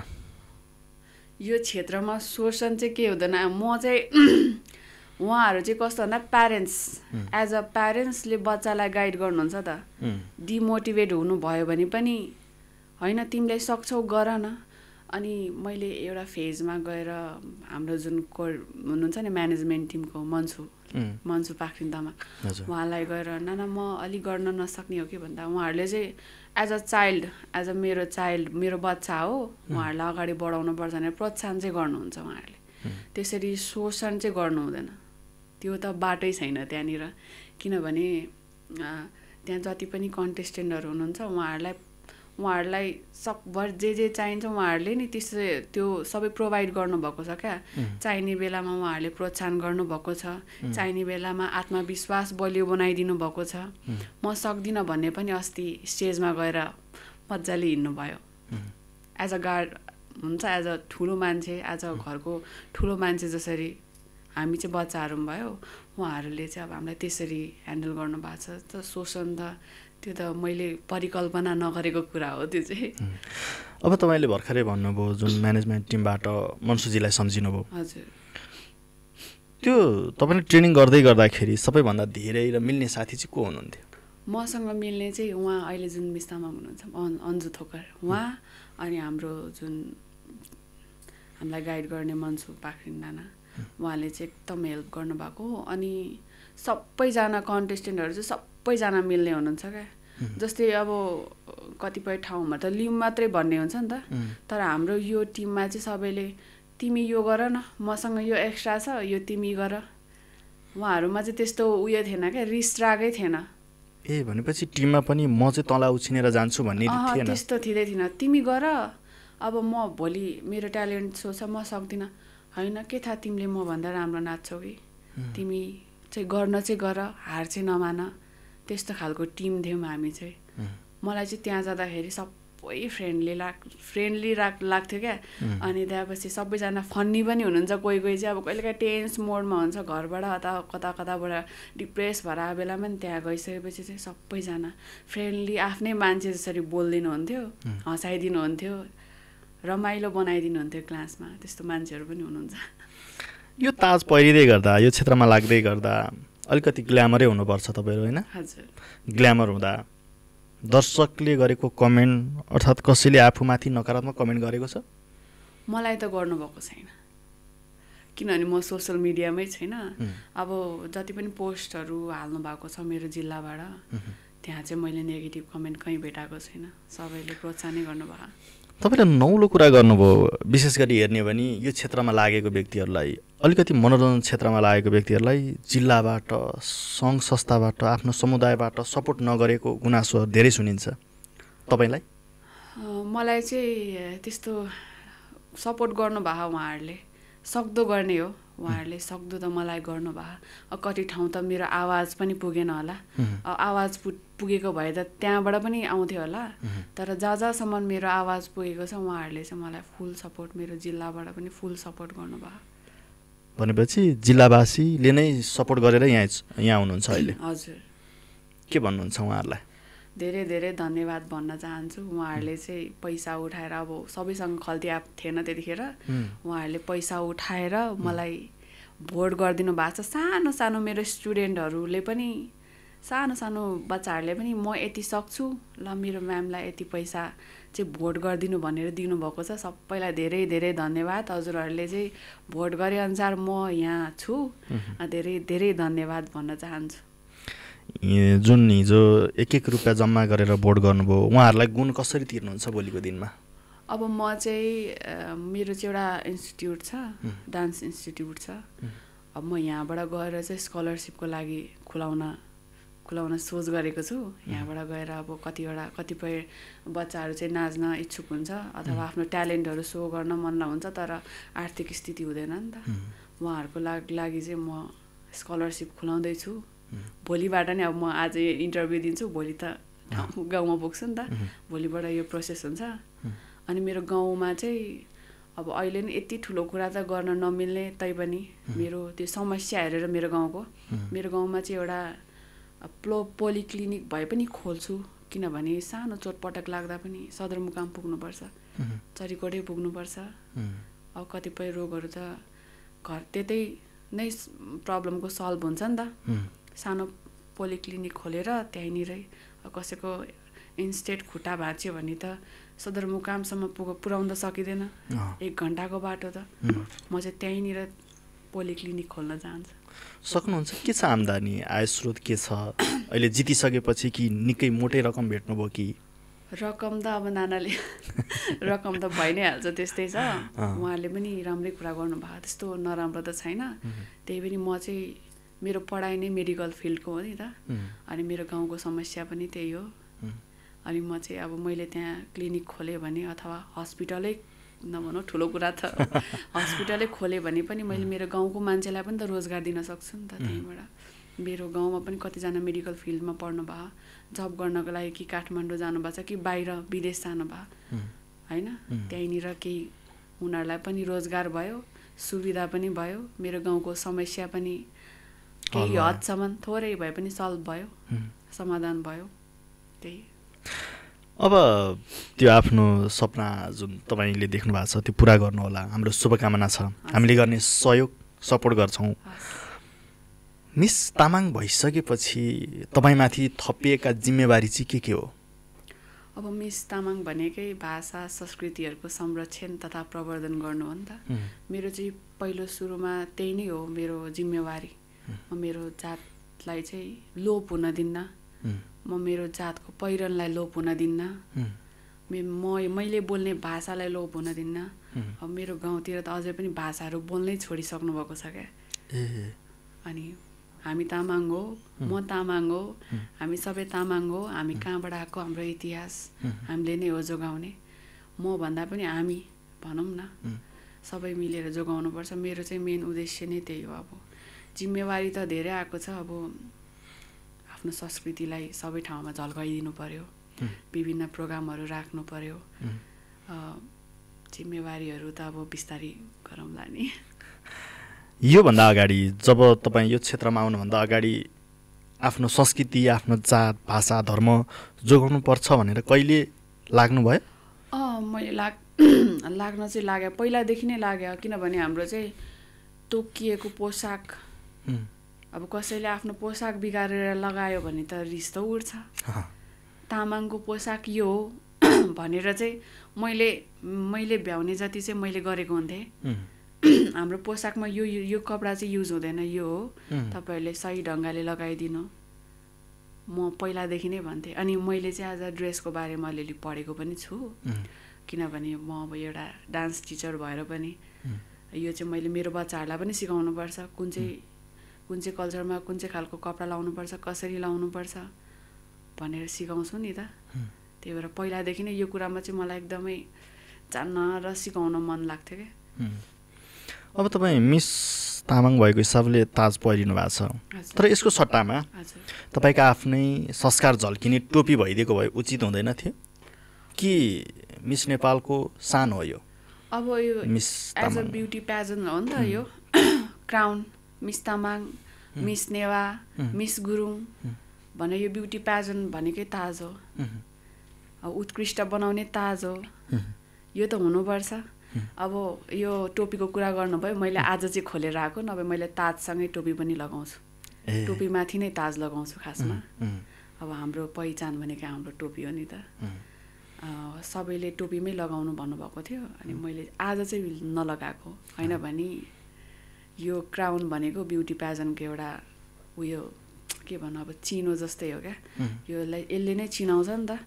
यो क्षेत्रमा शोषण चाहिँ के हुँदैन म चाहिँ उहाँहरू चाहिँ कस्तो भन्दा प्यारेन्ट्स एज अ प्यारेन्ट्सले बच्चालाई गाइड गर्नुहुन्छ त डिमोटिभेट हुनुभयो भने पनि होइन तिमीले सक्छौ गर न अनि मैले एउटा फेजमा गएर हाम्रो जुन हुनुहुन्छ नि म्यानेजमेन्ट टिमको मन्सु पाखरिन्दामा उहाँलाई गएर नाना म अलिक गर्न नसक्ने हो कि भन्दा उहाँहरूले चाहिँ as a child as a मेरो बच्चा हो उहाँहरूलाई अगाडि बढाउनुपर्छ भनेर प्रोत्साहन चाहिँ गर्नुहुन्छ उहाँहरूले त्यसरी शोषण चाहिँ गर्नु हुँदैन त्यो त बाटै छैन त्यहाँनिर किनभने त्यहाँ जति पनि कन्टेस्टेन्टहरू हुनुहुन्छ उहाँहरूलाई सकभर जे चाहिन्छ उहाँहरूले नि त्यो सबै प्रोभाइड गर्नुभएको छ क्या चाहिने बेलामा उहाँहरूले प्रोत्साहन गर्नुभएको छ चाहिने बेलामा आत्मविश्वास बलियो बनाइदिनु भएको छ म सक्दिनँ भन्ने पनि अस्ति स्टेजमा गएर मजाले हिँड्नुभयो एज अ गार्ड हुन्छ एज अ ठुलो मान्छे एज अ घरको ठुलो मान्छे जसरी हामी चाहिँ बच्चाहरू पनि भयो उहाँहरूले चाहिँ अब हामीलाई त्यसरी ह्यान्डल गर्नुभएको छ त शोषण त त्यो त मैले परिकल्पना नगरेको कुरा हो त्यो चाहिँ अब तपाईँले भर्खरै भन्नुभयो जुन म्यानेजमेन्ट टिमबाट मन्सुजीलाई सम्झिनुभयो हजुर त्यो तपाईँले ट्रेनिङ गर्दाखेरि सबैभन्दा धेरै र मिल्ने साथी चाहिँ को हुनुहुन्थ्यो मसँग मिल्ने चाहिँ उहाँ अहिले जुन मिस्तामा हुनुहुन्छ अन्जु थोकर उहाँ अनि हाम्रो जुन हामीलाई गाइड गर्ने मन्सु पाखरिन नाना उहाँले चाहिँ एकदम हेल्प गर्नुभएको अनि सबैजना कन्टेस्टेन्टहरू चाहिँ सबैजना मिल्ने हुनुहुन्छ क्या जस्तै अब कतिपय ठाउँमा त लिम मात्रै भन्ने हुन्छ नि त तर हाम्रो यो टिममा चाहिँ सबैले तिमी यो गर न मसँग यो एक्स्ट्रा छ यो तिमी गर उहाँहरूमा चाहिँ त्यस्तो उयो थिएन क्या रिस रागै थिएन ए भनेपछि टिममा पनि म चाहिँ तँलाई उछिनेर जान्छु भन्ने थिएन त्यस्तो थिएन तिमी गर अब म भोलि मेरो ट्यालेन्ट सोच म सक्दिनँ होइन के थाहा तिमीले म भन्दा राम्रो नाच्छौ कि तिमी चाहिँ गर्न चाहिँ गर हार चाहिँ नमान त्यस्तो खालको टिम थियौँ हामी चाहिँ मलाई चाहिँ त्यहाँ जाँदाखेरि सबै फ्रेन्डली लाग्थ्यो क्या अनि त्यहाँपछि सबैजना फन्नी पनि हुनुहुन्छ कोही चाहिँ अब कहिलेकाहीँ टेन्स मोडमा हुन्छ घरबाट कताबाट डिप्रेस भएर आए बेलामा पनि त्यहाँ गइसकेपछि चाहिँ सबैजना फ्रेन्डली आफ्नै मान्छे जसरी बोलिदिनु हुन्थ्यो हँसाइदिनु हुन्थ्यो रमाइलो बनाइदिनु हुन्थ्यो क्लासमा त्यस्तो मान्छेहरू पनि हुनुहुन्छ यो ताज पहिरिँदै गर्दा यो क्षेत्रमा लाग्दै गर्दा अलिकति ग्ल्यामरै हुनुपर्छ तपाईँहरू होइन हजुर ग्ल्यामर हुँदा दर्शकले गरेको कमेन्ट अर्थात् कसैले आफूमाथि नकारात्मक कमेन्ट गरेको छ मलाई त गर्नुभएको छैन किनभने म सोसल मिडियामै छैन अब जति पनि पोस्टहरू हाल्नु भएको छ मेरो जिल्लाबाट त्यहाँ चाहिँ मैले नेगेटिभ कमेन्ट कहीँ भेटाएको छैन सबैले प्रोत्साहनै गर्नुभयो तपाईँले नौलो कुरा गर्नुभयो विशेष गरी हेर्ने हो भने यो क्षेत्रमा लागेको व्यक्तिहरूलाई अलिकति मनोरञ्जन क्षेत्रमा लागेको व्यक्तिहरूलाई जिल्लाबाट सङ्घ संस्थाबाट आफ्नो समुदायबाट सपोर्ट नगरेको गुनासोहरू धेरै सुनिन्छ तपाईँलाई मलाई चाहिँ त्यस्तो सपोर्ट गर्नुभयो उहाँहरूले सक्दो गर्ने हो उहाँहरूले सक्दो त मलाई गर्नुभयो। कति ठाउँ त मेरो आवाज पनि पुगेन होला, आवाज पुगेको भए त त्यहाँबाट पनि आउँथ्यो होला, तर जहाँसम्म मेरो आवाज पुगेको छ उहाँहरूले चाहिँ मलाई फुल सपोर्ट, मेरो जिल्लाबाट पनि फुल सपोर्ट गर्नुभयो। भनेपछि जिल्लावासीले नै सपोर्ट गरेर यहाँ हुनुहुन्छ अहिले? हजुर। के भन्नुहुन्छ उहाँहरूलाई? धेरै धेरै धन्यवाद भन्न चाहन्छु। उहाँहरूले चाहिँ पैसा उठाएर, अब सबैसँग खल्ती एप थिएन त्यतिखेर, उहाँहरूले पैसा उठाएर मलाई भोट गरिदिनु भएको छ। सानो सानो मेरो स्टुडेन्टहरूले पनि, सानो सानो बच्चाहरूले पनि म यति सक्छु ल मेरो म्यामलाई यति पैसा चाहिँ भोट गरिदिनु भनेर दिनुभएको छ। सबैलाई धेरै धेरै धन्यवाद। हजुरहरूले चाहिँ भोट गरे अनुसार म यहाँ छु। धेरै धेरै धन्यवाद भन्न चाहन्छु। जुन हिजो 1-1 रुपियाँ जम्मा गरेर भोट गर्नुभयो, उहाँहरूलाई गुण कसरी तिर्नुहुन्छ भोलिको दिनमा? अब म चाहिँ मेरो चाहिँ एउटा इन्स्टिट्युट छ, डान्स इन्स्टिट्युट छ। अब म यहाँबाट गएर चाहिँ स्कलरसिपको लागि खुलाउन सोच गरेको छु। यहाँबाट गएर अब कतिपय बच्चाहरू चाहिँ नाच्न इच्छुक हुन्छ अथवा आफ्नो ट्यालेन्टहरू सो गर्न मन हुन्छ, तर आर्थिक स्थिति हुँदैन नि त। उहाँहरूको लागि चाहिँ म स्कलरसिप खुलाउँदैछु। भोलिबाट नै, अब म आज इन्टरभ्यू दिन्छु, भोलि त गाउँमा पुग्छु नि त, भोलिबाट यो प्रोसेस हुन्छ। अनि मेरो गाउँमा चाहिँ अब अहिले नि यति ठुलो कुरा त गर्न नमिल्ने तैपनि मेरो त्यो समस्या हेरेर मेरो गाउँमा चाहिँ एउटा पोलिक्लिनिक भए पनि खोल्छु। किनभने सानो चोटपटक लाग्दा पनि सदरमुकाम पुग्नुपर्छ, चरीकोटे पुग्नुपर्छ। अब कतिपय रोगहरू त घर त्यतै नै प्रब्लमको सल्भ हुन्छ नि त। सानो पोलिक्लिनिक खोलेर त्यहीँनिरै कसैको इन्स्टेट खुट्टा भाँच्यो भने त सदरमुकामसम्म पुर्याउन त सकिँदैन, 1 घन्टाको बाटो त। म चाहिँ त्यहीँनिर पोलिक्लिनिक खोल्न चाहन्छु। सक्नुहुन्छ? के छ आम्दानी, आय स्रोत के छ? अहिले जितिसकेपछि कि निकै मोटै रकम भेट्नुभयो कि? रकम त अब नानाले रकम त भइ नै हाल्छ, त्यस्तै छ। उहाँले पनि राम्रै कुरा गर्नुभयो, त्यस्तो नराम्रो त छैन। त्यही पनि म चाहिँ, मेरो पढाइ नै मेडिकल फिल्डको हो नि त, अनि मेरो गाउँको समस्या पनि त्यही हो। अनि म चाहिँ अब मैले त्यहाँ क्लिनिक खोलेँ भने अथवा हस्पिटलै नभनौँ, ठुलो कुरा त हस्पिटलै खोलेँ भने पनि मैले मेरो गाउँको मान्छेलाई पनि त रोजगार दिन सक्छु नि त। त्यहीँबाट मेरो गाउँमा पनि कतिजना मेडिकल फिल्डमा पढ्नु भयो, जब गर्नको लागि कि काठमाडौँ जानुभएको छ कि बाहिर विदेश जानुभयो होइन। त्यहीँनिर केही उनीहरूलाई पनि रोजगार भयो, सुविधा पनि भयो, मेरो गाउँको समस्या पनि केही हदसम्म थोरै भए पनि सल्भ भयो, समाधान भयो। त्यही। अब त्यो आफ्नो सपना जुन तपाईँले देख्नु भएको छ त्यो पुरा गर्नुहोला, हाम्रो शुभकामना छ। हामीले गर्ने सहयोग सपोर्ट गर्छौँ। मिस तामाङ भइसकेपछि तपाईँमाथि थपिएका जिम्मेवारी चाहिँ के हो? अब मिस तामाङ भनेकै भाषा संस्कृतिहरूको संरक्षण तथा प्रवर्धन गर्नु हो नि त। मेरो चाहिँ पहिलो सुरुमा त्यही नै हो मेरो जिम्मेवारी। म मेरो जातलाई चाहिँ लोप हुन दिन्न, म मेरो जातको पहिरनलाई लोप हुन दिन्न, मैले बोल्ने भाषालाई लोप हुन दिन्न। अब मेरो गाउँतिर त अझै पनि भाषाहरू बोल्नै छोडिसक्नु भएको छ क्या। अनि हामी तामाङ हो, म तामाङ हो, हामी सबै तामाङ हो। हामी कहाँबाट आएको, हाम्रो इतिहास हामीले नै हो जोगाउने। म भन्दा पनि हामी भनौँ न, सबै मिलेर जोगाउनुपर्छ। मेरो चाहिँ मेन उद्देश्य नै त्यही हो। अब जिम्मेवारी त धेरै आएको छ। अब आफ्नो संस्कृतिलाई सबै ठाउँमा झल्काइदिनु पर्यो, विभिन्न प्रोग्रामहरू राख्नु पर्यो। जिम्मेवारीहरू त अब बिस्तारै गरौँला नि। योभन्दा अगाडि जब तपाईँ यो क्षेत्रमा आउनुभन्दा अगाडि आफ्नो संस्कृति, आफ्नो जात, भाषा, धर्म जोगाउनु पर्छ भनेर कहिले लाग्नुभयो? मैले लाग्न चाहिँ लाग्यो, पहिलादेखि नै लाग्यो। किनभने हाम्रो चाहिँ तोकिएको पोसाक, अब कसैले आफ्नो पोसाक बिगारेर लगायो भने त रिस त उठ्छ। तामाङको पोसाक यो हो भनेर चाहिँ मैले भ्याउने जति चाहिँ मैले गरेको हुन्थेँ। हाम्रो पोसाकमा यो कपडा चाहिँ युज हुँदैन, यो हो, तपाईँहरूले सही ढङ्गले लगाइदिनु, म पहिलादेखि नै भन्थेँ। अनि मैले चाहिँ आज ड्रेसको बारेमा अलिअलि पढेको पनि छु। किनभने म अब एउटा डान्स टिचर भएर पनि यो चाहिँ मैले मेरो बच्चाहरूलाई पनि सिकाउनुपर्छ, कुन चाहिँ कल्चरमा कुन चाहिँ खालको कपडा लाउनुपर्छ, कसरी लाउनुपर्छ भनेर सिकाउँछु नि त। त्यही भएर पहिलादेखि नै यो कुरामा चाहिँ मलाई एकदमै जान्न र सिकाउन मन लाग्थ्यो क्या। अब तपाईँ मिस तामाङ भएको हिसाबले ताज पहिरिनु भएको छ, हजुर। तर यसको सट्टामा हजुर। तपाईँको आफ्नै संस्कार झल्किने टोपी भइदिएको भए उचित हुँदैन थियो कि मिस नेपालको सान हो यो? अब यो miss as a Tamang beauty pageant हो नि त यो। Crown, miss Tamang, miss Newa, miss Gurung भने यो ब्युटी प्याजन भनेकै ताज हो। उत्कृष्ट बनाउने ताज हो, यो त हुनुपर्छ। अब यो टोपीको कुरा गर्नुभयो, मैले आज चाहिँ खोलेर आएको, नभए मैले ताजसँगै टोपी पनि लगाउँछु। टोपीमाथि नै ताज लगाउँछु खासमा। अब हाम्रो पहिचान भनेको हाम्रो टोपी हो नि त। सबैले टोपीमै लगाउनु भन्नुभएको थियो, अनि मैले आज चाहिँ नलगाएको होइन भने यो क्राउन भनेको ब्युटी प्याजनको एउटा उयो के भन्नु, अब चिनो जस्तै हो क्या। यसले नै चिनाउँछ नि त।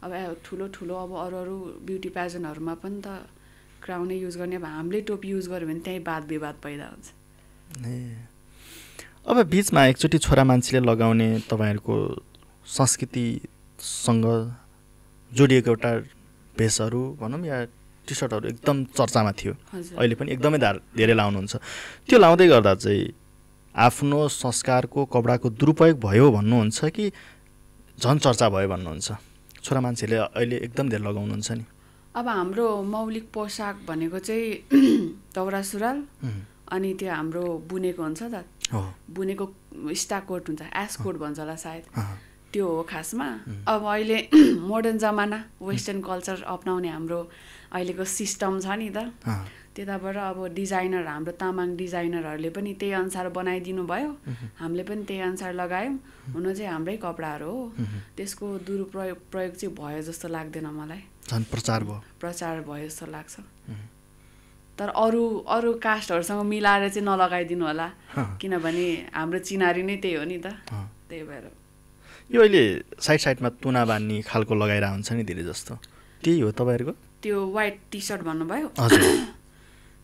अब ठुलो ठुलो अब अरू अरू ब्युटी प्याजनहरूमा पनि त क्राउनै युज गर्ने, अब हामीले टोपी युज गऱ्यो भने त्यहीँ वाद विवाद पैदा हुन्छ। अब बिचमा एकचोटि छोरा मान्छेले लगाउने तपाईँहरूको संस्कृतिसँग जोडिएको एउटा भेषहरू भनौँ या टी सर्टहरू एकदम चर्चामा थियो, अहिले पनि एकदमै धेरै लाउनुहुन्छ। त्यो लाउँदै गर्दा चाहिँ आफ्नो संस्कारको कपडाको दुरुपयोग भयो भन्नुहुन्छ कि झन् चर्चा भयो भन्नुहुन्छ? छोरा मान्छेले अहिले एकदम धेरै लगाउनुहुन्छ नि। अब हाम्रो मौलिक पोसाक भनेको चाहिँ दौरा सुरुवाल, अनि त्यो हाम्रो बुनेको हुन्छ त, बुनेको स्टाक कोट हुन्छ, एस कोट भन्छ होला सायद, त्यो हो खासमा। अब अहिले मोडर्न जमाना, वेस्टर्न कल्चर अप्नाउने हाम्रो अहिलेको सिस्टम छ नि त, त्यताबाट अब डिजाइनर, हाम्रो तामाङ डिजाइनरहरूले पनि त्यही अनुसार बनाइदिनु भयो, हामीले पनि त्यही अनुसार लगायौँ। हुन चाहिँ हाम्रै कपडाहरू हो, त्यसको प्रयोग चाहिँ भयो जस्तो लाग्दैन मलाई। प्रचार भयो जस्तो लाग्छ। तर अरू कास्टहरूसँग मिलाएर चाहिँ नलगाइदिनु होला, किनभने हाम्रो चिनारी नै त्यही हो नि त, त्यही भएर। यो अहिले साइडमा तुना बान्ने खालको लगाइरहेको हुन्छ नि धेरै जस्तो, त्यही हो तपाईँहरूको? त्यो वाइट टी सर्ट भन्नुभयो,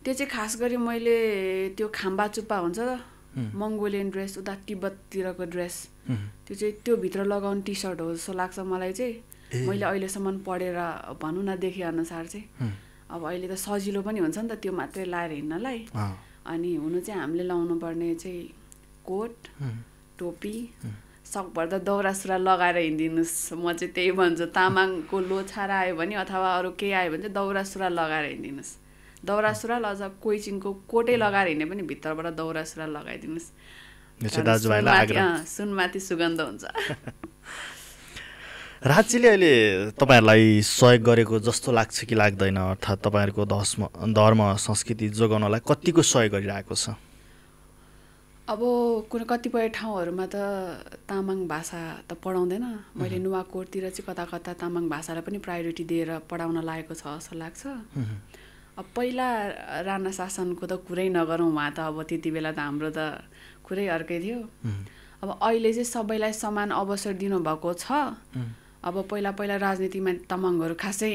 त्यो चाहिँ खास गरी मैले त्यो खाम्बा चुप्पा हुन्छ त, मङ्गोलियन ड्रेस, उता तिब्बततिरको ड्रेस, त्यो चाहिँ त्यो भित्र लगाउने टी सर्ट हो जस्तो लाग्छ मलाई चाहिँ। मैले अहिलेसम्म पढेर भनौँ न देखे अनुसार चाहिँ अब अहिले त सजिलो पनि हुन्छ नि त त्यो मात्रै लाएर हिँड्नलाई। अनि हुनु चाहिँ हामीले लाउनु पर्ने चाहिँ कोट, टोपी, सकभर त दौरा सुरुवाल लगाएर हिँडिदिनुहोस्। म चाहिँ त्यही भन्छु, तामाङको लोछार आयो भने अथवा अरू केही आयो भने चाहिँ दौरा सुरुवाल लगाएर हिँडिदिनुहोस्। दौरा सुरुवाल अझ कोइचिनको कोटै लगाएर हिँड्ने पनि भित्रबाट दौरा सुरुवाल लगाइदिनुहोस्, सुनमाथि सुगन्ध हुन्छ। राज्यले अहिले तपाईँहरूलाई सहयोग गरेको जस्तो लाग्छ कि लाग्दैन? अर्थात् तपाईँहरूको धर्म संस्कृति जोगाउनलाई कतिको सहयोग गरिरहेको छ? अब कतिपय ठाउँहरूमा त तामाङ भाषा त पढाउँदैन। मैले नुवाकोटतिर चाहिँ कता कता तामाङ भाषालाई पनि प्रायोरिटी दिएर पढाउन लागेको छ जस्तो लाग्छ। अब पहिला राणा शासनको त कुरै नगरौँ, उहाँ त अब त्यति बेला त हाम्रो त कुरै अर्कै थियो। अब अहिले चाहिँ सबैलाई समान अवसर दिनुभएको छ। अब पहिला राजनीतिमा तामाङहरू खासै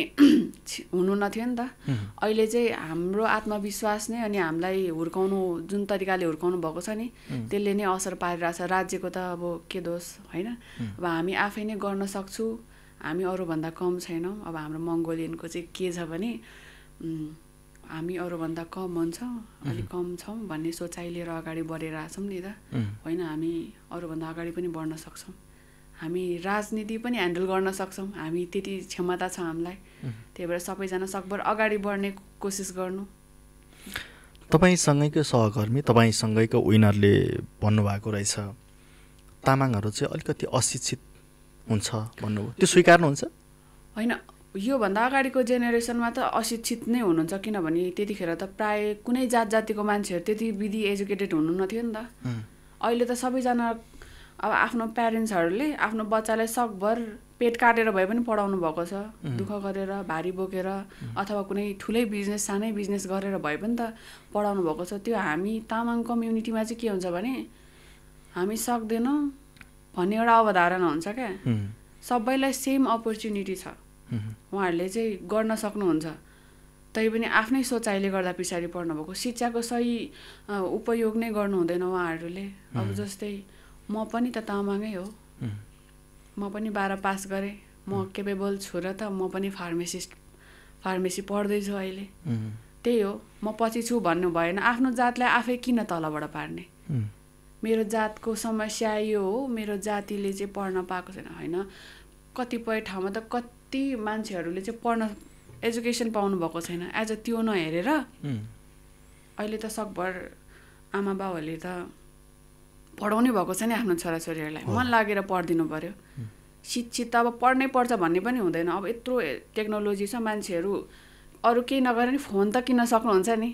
हुनु नथ्यो नि त। अहिले चाहिँ हाम्रो आत्मविश्वास नै अनि हामीलाई हुर्काउनु, जुन तरिकाले हुर्काउनु भएको छ नि, त्यसले नै असर पारिरहेछ। राज्यको त अब के दोष होइन, अब हामी आफै नै गर्न सक्छु, हामी अरूभन्दा कम छैनौँ। अब हाम्रो मङ्गोलियनको चाहिँ के छ भने हामी अरूभन्दा कम हुन्छौँ, अलिक कम छौँ भन्ने सोचाइ लिएर अगाडि बढिरहेछौँ नि त। होइन, हामी अरूभन्दा अगाडि पनि बढ्न सक्छौँ, हामी राजनीति पनि ह्यान्डल गर्न सक्छौँ, हामी त्यति क्षमता छ हामीलाई। त्यही भएर सबैजना सकभर अगाडि बढ्ने कोसिस गर्नु। तपाईँसँगैको सहकर्मी, तपाईँसँगैको विनरले भन्नुभएको रहेछ तामाङहरू चाहिँ अलिकति अशिक्षित हुन्छ भन्नुभयो, त्यो स्वीकार्नुहुन्छ? होइन, योभन्दा अगाडिको जेनेरेसनमा त अशिक्षित नै हुनुहुन्छ, किनभने त्यतिखेर त प्रायः कुनै जातिको मान्छेहरू त्यति विधि एजुकेटेड हुनु नथ्यो नि त। अहिले त सबैजना अब आफ्नो प्यारेन्ट्सहरूले आफ्नो बच्चालाई सकभर पेट काटेर भए पनि पढाउनु भएको छ, दुःख गरेर, भारी बोकेर, अथवा कुनै ठुलै बिजनेस, सानै बिजनेस गरेर भए पनि त पढाउनु भएको छ। त्यो हामी तामाङ कम्युनिटीमा चाहिँ के हुन्छ भने हामी सक्दैनौँ भन्ने एउटा अवधारणा हुन्छ क्या। सबैलाई सेम अपर्च्युनिटी छ, उहाँहरूले चाहिँ गर्न सक्नुहुन्छ, तै पनि आफ्नै सोचाइले गर्दा पछाडि पर्नु भएको। शिक्षाको सही उपयोग नै गर्नु हुँदैन उहाँहरूले। अब जस्तै म पनि त तामाङै हो, म पनि 12 पास गरेँ, म केपेबल छु र त म पनि फार्मेसी पढ्दैछु अहिले। त्यही हो म पछि छु भन्नु भएन आफ्नो जातलाई आफै किन तलबाट पार्ने मेरो जातको समस्या यो हो मेरो जातिले चाहिँ पढ्न पाएको छैन होइन कतिपय ठाउँमा त कति मान्छेहरूले चाहिँ पढ्न एजुकेसन पाउनु भएको छैन एज अ त्यो नहेरेर अहिले त सकभर आमा बाउहरूले त पढाउनै भएको छ नि आफ्नो छोराछोरीहरूलाई मन लागेर पढिदिनु पर्यो शिक्षित त अब पढ्नै पर्छ भन्ने पनि हुँदैन अब यत्रो टेक्नोलोजी छ मान्छेहरू अरू केही नगरे नि फोन त किन्न सक्नुहुन्छ नि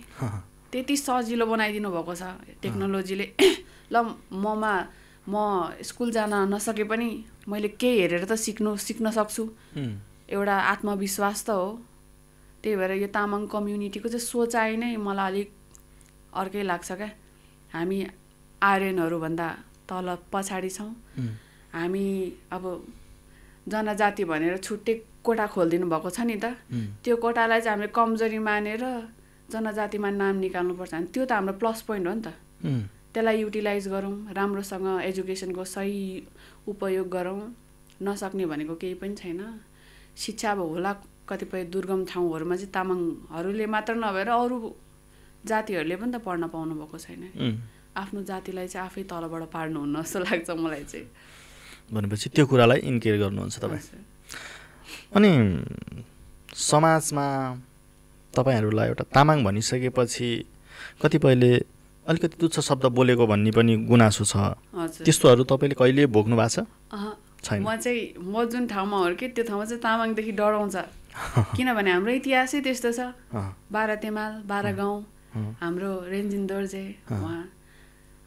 त्यति सजिलो बनाइदिनु भएको छ टेक्नोलोजीले ल म स्कुल जान नसके पनि मैले केही हेरेर त सिक्न सक्छु एउटा आत्मविश्वास त हो त्यही भएर यो तामाङ कम्युनिटीको चाहिँ सोचाइ नै मलाई अलिक अर्कै लाग्छ क्या हामी आर्यनहरूभन्दा तल पछाडि छौँ हामी अब जनजाति भनेर छुट्टै कोटा खोलिदिनु भएको छ नि त त्यो कोटालाई चाहिँ हामीले कमजोरी मानेर जनजातिमा नाम निकाल्नुपर्छ भने त्यो त हाम्रो प्लस पोइन्ट हो नि त त्यसलाई युटिलाइज गरौँ राम्रोसँग एजुकेसनको सही उपयोग गरौँ नसक्ने भनेको केही पनि छैन शिक्षा अब होला कतिपय दुर्गम ठाउँहरूमा चाहिँ तामाङहरूले मात्र नभएर अरू जातिहरूले पनि त पढ्न पाउनु भएको छैन आफ्नो जातिलाई चाहिँ आफै तलबाट पार्नुहुन्न जस्तो लाग्छ मलाई चाहिँ भनेपछि त्यो कुरालाई इन्केयर गर्नुहुन्छ तपाईँ अनि समाजमा तपाईँहरूलाई एउटा तामाङ भनिसकेपछि कतिपयले अलिकति तुच्छ शब्द बोलेको भन्ने पनि गुनासो छ त्यस्तोहरू तपाईँले कहिले भोग्नु भएको छ छैन म जुन ठाउँमा हुर्केँ त्यो ठाउँमा चाहिँ तामाङदेखि डराउँछ किनभने हाम्रो इतिहासै त्यस्तो छ 12 तेमाल 12 गाउँ हाम्रो रेन्जिन दोर्जे उहाँ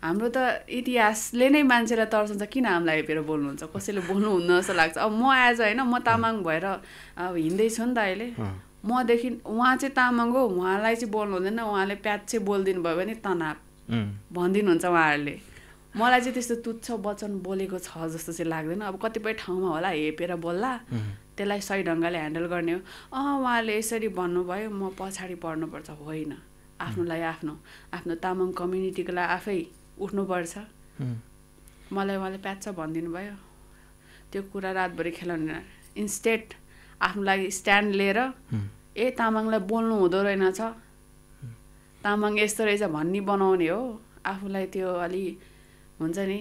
हाम्रो त इतिहासले नै मान्छेलाई तर्साउँछ किन हामीलाई हेपेर बोल्नुहुन्छ कसैले बोल्नुहुन्न जस्तो लाग्छ अब म एज होइन म तामाङ भएर अब हिँड्दैछु नि त अहिले मदेखि उहाँ चाहिँ तामाङ हो उहाँलाई चाहिँ बोल्नु हुँदैन उहाँले प्याच चाहिँ बोलिदिनु भयो भने तनाव भनिदिनुहुन्छ उहाँहरूले मलाई चाहिँ त्यस्तो तुच्छ वचन बोलेको छ जस्तो चाहिँ लाग्दैन अब कतिपय ठाउँमा होला हेपेर बोल्ला त्यसलाई सही ढङ्गले ह्यान्डल गर्ने हो उहाँले यसरी भन्नुभयो म पछाडि पर्नुपर्छ होइन आफ्नोलाई आफ्नो तामाङ कम्युनिटीको लागि आफै उठ्नुपर्छ मलाई उहाँले प्याच भनिदिनु भयो त्यो कुरा रातभरि खेलाउने इन्स्टेड आफ्नो लागि स्ट्यान्ड लिएर तामाङलाई बोल्नु हुँदो रहेनछ तामाङ यस्तो रहेछ भन्ने बनाउने हो आफूलाई त्यो अलि हुन्छ नि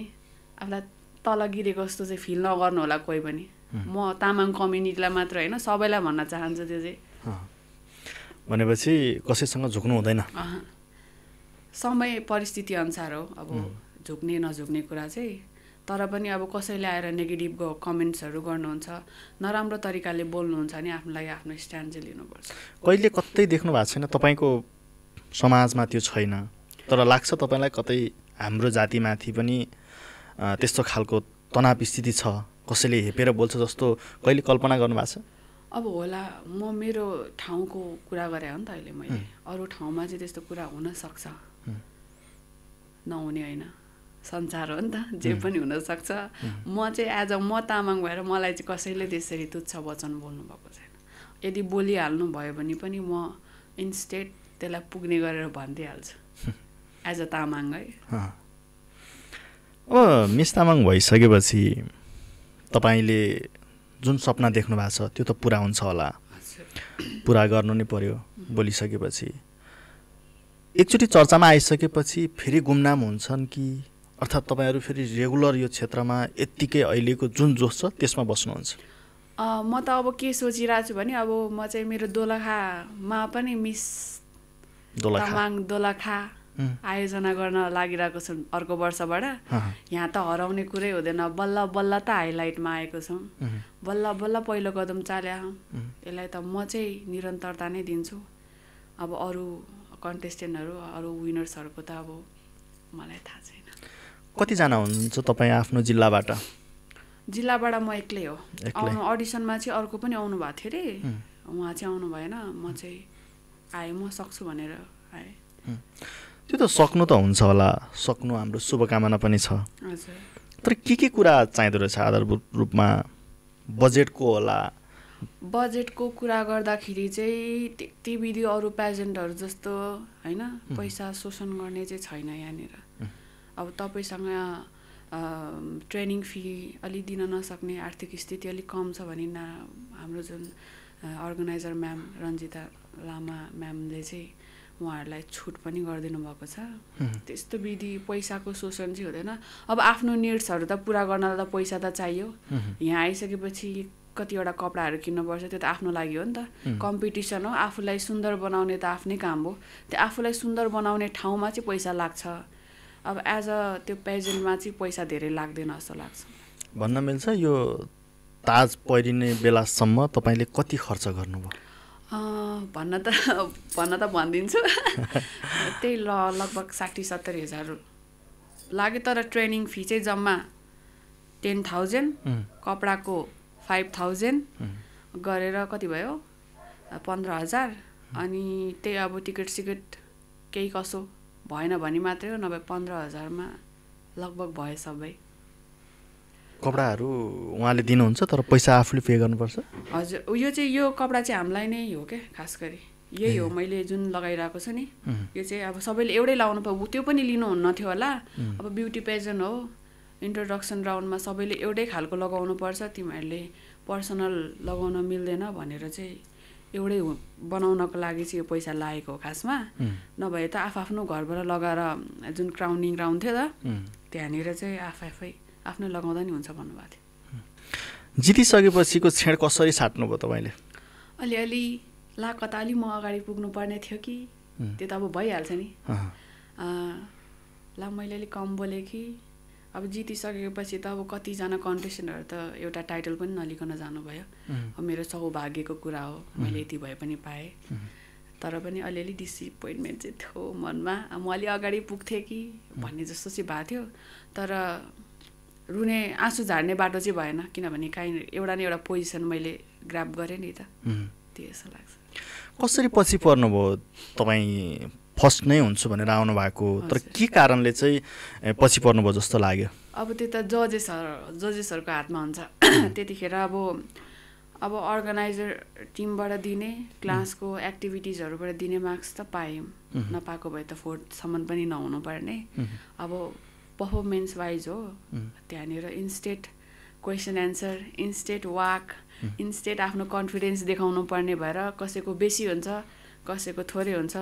आफूलाई तल गिरेको जस्तो चाहिँ फिल नगर्नु होला कोही पनि म तामाङ कम्युनिटीलाई मात्र होइन सबैलाई भन्न चाहन्छु त्यो चाहिँ भनेपछि कसैसँग झुक्नु हुँदैन समय परिस्थिति अनुसार हो अब झुक्ने नझुक्ने कुरा चाहिँ तर पनि अब कसैले आएर नेगेटिभ कमेन्ट्सहरू गर्नुहुन्छ नराम्रो तरिकाले बोल्नुहुन्छ भने आफ्नो लागि आफ्नो स्ट्यान्ड चाहिँ लिनुपर्छ कहिले कतै देख्नु भएको छैन तपाईँको समाजमा त्यो छैन तर लाग्छ तपाईँलाई कतै हाम्रो जातिमाथि पनि त्यस्तो खालको तनाव स्थिति छ कसैले हेपेर बोल्छ जस्तो कहिले कल्पना गर्नुभएको छ अब होला म मेरो ठाउँको कुरा गरेँ हो नि त अहिले मैले अरू ठाउँमा चाहिँ त्यस्तो कुरा हुनसक्छ नहुने होइन संसार हो नि त जे पनि हुनसक्छ म चाहिँ एज अ म तामाङ भएर मलाई चाहिँ कसैले त्यसरी तुच्छ वचन बोल्नु भएको छैन यदि बोलिहाल्नु भयो भने पनि म इन्स्टेड त्यसलाई पुग्ने गरेर भनिदिइहाल्छु एज अ तामाङ है मिस तामाङ भइसकेपछि तपाईँले जुन सपना देख्नु भएको छ त्यो त पुरा हुन्छ होला पुरा गर्नु नै पर्यो बोलिसकेपछि एकचोटि चर्चामा आइसकेपछि फेरि गुमनाम हुन्छन् कि अर्थात् तपाईँहरू फेरि रेगुलर यो क्षेत्रमा यत्तिकै अहिलेको जुन जोस छ त्यसमा बस्नुहुन्छ म त अब के सोचिरहेको छु भने अब म चाहिँ मेरो दोलखामा पनि मिस तामाङ दोलखा आयोजना गर्न लागिरहेको छु अर्को वर्षबाट यहाँ त हराउने कुरै हुँदैन बल्ल बल्ल त हाइलाइटमा आएको छौँ बल्ल बल्ल पहिलो कदम चाल्या यसलाई त म चाहिँ निरन्तरता नै दिन्छु अब अरू कन्टेस्टेन्टहरू अरू विनर्सहरूको त अब मलाई थाहा छैन कतिजना हुनुहुन्छ तपाईँ आफ्नो जिल्लाबाट म एक्लै हो अडिसनमा चाहिँ अर्को पनि आउनु भएको थियो अरे उहाँ चाहिँ आउनु भएन म चाहिँ आएँ म सक्छु भनेर आएँ त्यो त सक्नु त हुन्छ होला सक्नु हाम्रो शुभकामना पनि छ तर के कुरा चाहिँदो रहेछ आधारभूत रूपमा बजेटको होला बजेटको कुरा गर्दाखेरि चाहिँ त्यति विधि अरू पेजेन्टहरू जस्तो होइन पैसा शोषण गर्ने चाहिँ छैन यहाँनिर अब तपाईँसँग ट्रेनिङ फी अलि दिन नसक्ने आर्थिक स्थिति अलिक कम छ भने हाम्रो जुन अर्गनाइजर म्याम रन्जिता लामा म्यामले चाहिँ उहाँहरूलाई छुट पनि गरिदिनु भएको छ। त्यस्तो विधि पैसाको शोषण चाहिँ हुँदैन। अब आफ्नो निड्सहरू त पुरा गर्नलाई त पैसा त चाहियो। यहाँ आइसकेपछि कतिवटा कपडाहरू किन्नुपर्छ, त्यो त आफ्नो लागि हो नि त। कम्पिटिसन हो, आफूलाई सुन्दर बनाउने त आफ्नै काम हो। त्यो आफूलाई सुन्दर बनाउने ठाउँमा चाहिँ पैसा लाग्छ। अब एज अ त्यो पेजेन्टमा चाहिँ पैसा धेरै लाग्दैन जस्तो लाग्छ। भन्न मिल्छ यो ताज पहिरिने बेलासम्म तपाईँले कति खर्च गर्नुभयो? भन्न त भनिदिन्छु। त्यही लगभग 60-70 हजार लाग्यो। तर ट्रेनिङ फी चाहिँ जम्मा 10,000, कपडाको 5,000 गरेर कति भयो 15,000। अनि त्यही अब टिकट सिकेट केही कसो भएन भने मात्रै हो, नभए 15,000मा लगभग भयो सबै। कपडाहरू उहाँले दिनुहुन्छ तर पैसा आफूले पे गर्नुपर्छ? हजुर, यो चाहिँ यो कपडा चाहिँ हामीलाई नै हो क्या, खास गरी यही हो मैले जुन लगाइरहेको छु नि। यो चाहिँ अब सबैले एउटै लाउनु पर्यो, त्यो पनि लिनुहुन्न थियो होला। अब ब्युटी पेजेन्ट हो, इन्ट्रोडक्सन राउन्डमा सबैले एउटै खालको लगाउनु पर्छ, तिमीहरूले पर्सनल लगाउन मिल्दैन भनेर चाहिँ एउटै बनाउनको लागि चाहिँ यो पैसा लागेको हो खासमा। नभए त आफ्नो घरबाट लगाएर जुन क्राउनिङ राउन्ड थियो त, त्यहाँनिर चाहिँ आफै आफ्नो लगाउँदा नि हुन्छ भन्नुभएको थियो। जितिसकेपछिको छेड कसरी साट्नुभयो तपाईँले? अलिअलि कता अलि म अगाडि पुग्नु पर्ने थियो कि, त्यो त अब भइहाल्छ नि। मैले अलिक कम बोलेँ कि, अब जितिसकेपछि त अब कतिजना कन्टेस्टेन्टहरू त एउटा टाइटल पनि नलिकन जानुभयो। अब मेरो सौभाग्यको कुरा हो, मैले यति भए पनि पाएँ। तर पनि अलिअलि डिसएपोइन्टमेन्ट चाहिँ थियो मनमा। म अलि अगाडि पुग्थेँ कि भन्ने जस्तो चाहिँ भएको थियो। तर रुने आँसु झार्ने बाटो चाहिँ भएन, किनभने एउटा न एउटा पोजिसन मैले ग्राब गरेँ नि त, त्यस्तो लाग्छ। कसरी पछि पर्नुभयो? तपाईँ फर्स्ट नै हुन्छु भनेर आउनु भएको, तर के कारणले चाहिँ पछि पर्नुभयो जस्तो लाग्यो? अब त्यो त जजेसहरूको हातमा हुन्छ। त्यतिखेर अब अर्गनाइजर टिमबाट दिने क्लासको एक्टिभिटिजहरूबाट दिने मार्क्स त पायौँ, नपाएको भए त 4थसम्म पनि नहुनुपर्ने। अब पर्फर्मेन्स वाइज हो, त्यहाँनिर estate question answer, estate walk, estate आफ्नो कन्फिडेन्स देखाउनु पर्ने भएर कसैको बेसी हुन्छ, कसैको थोरै हुन्छ।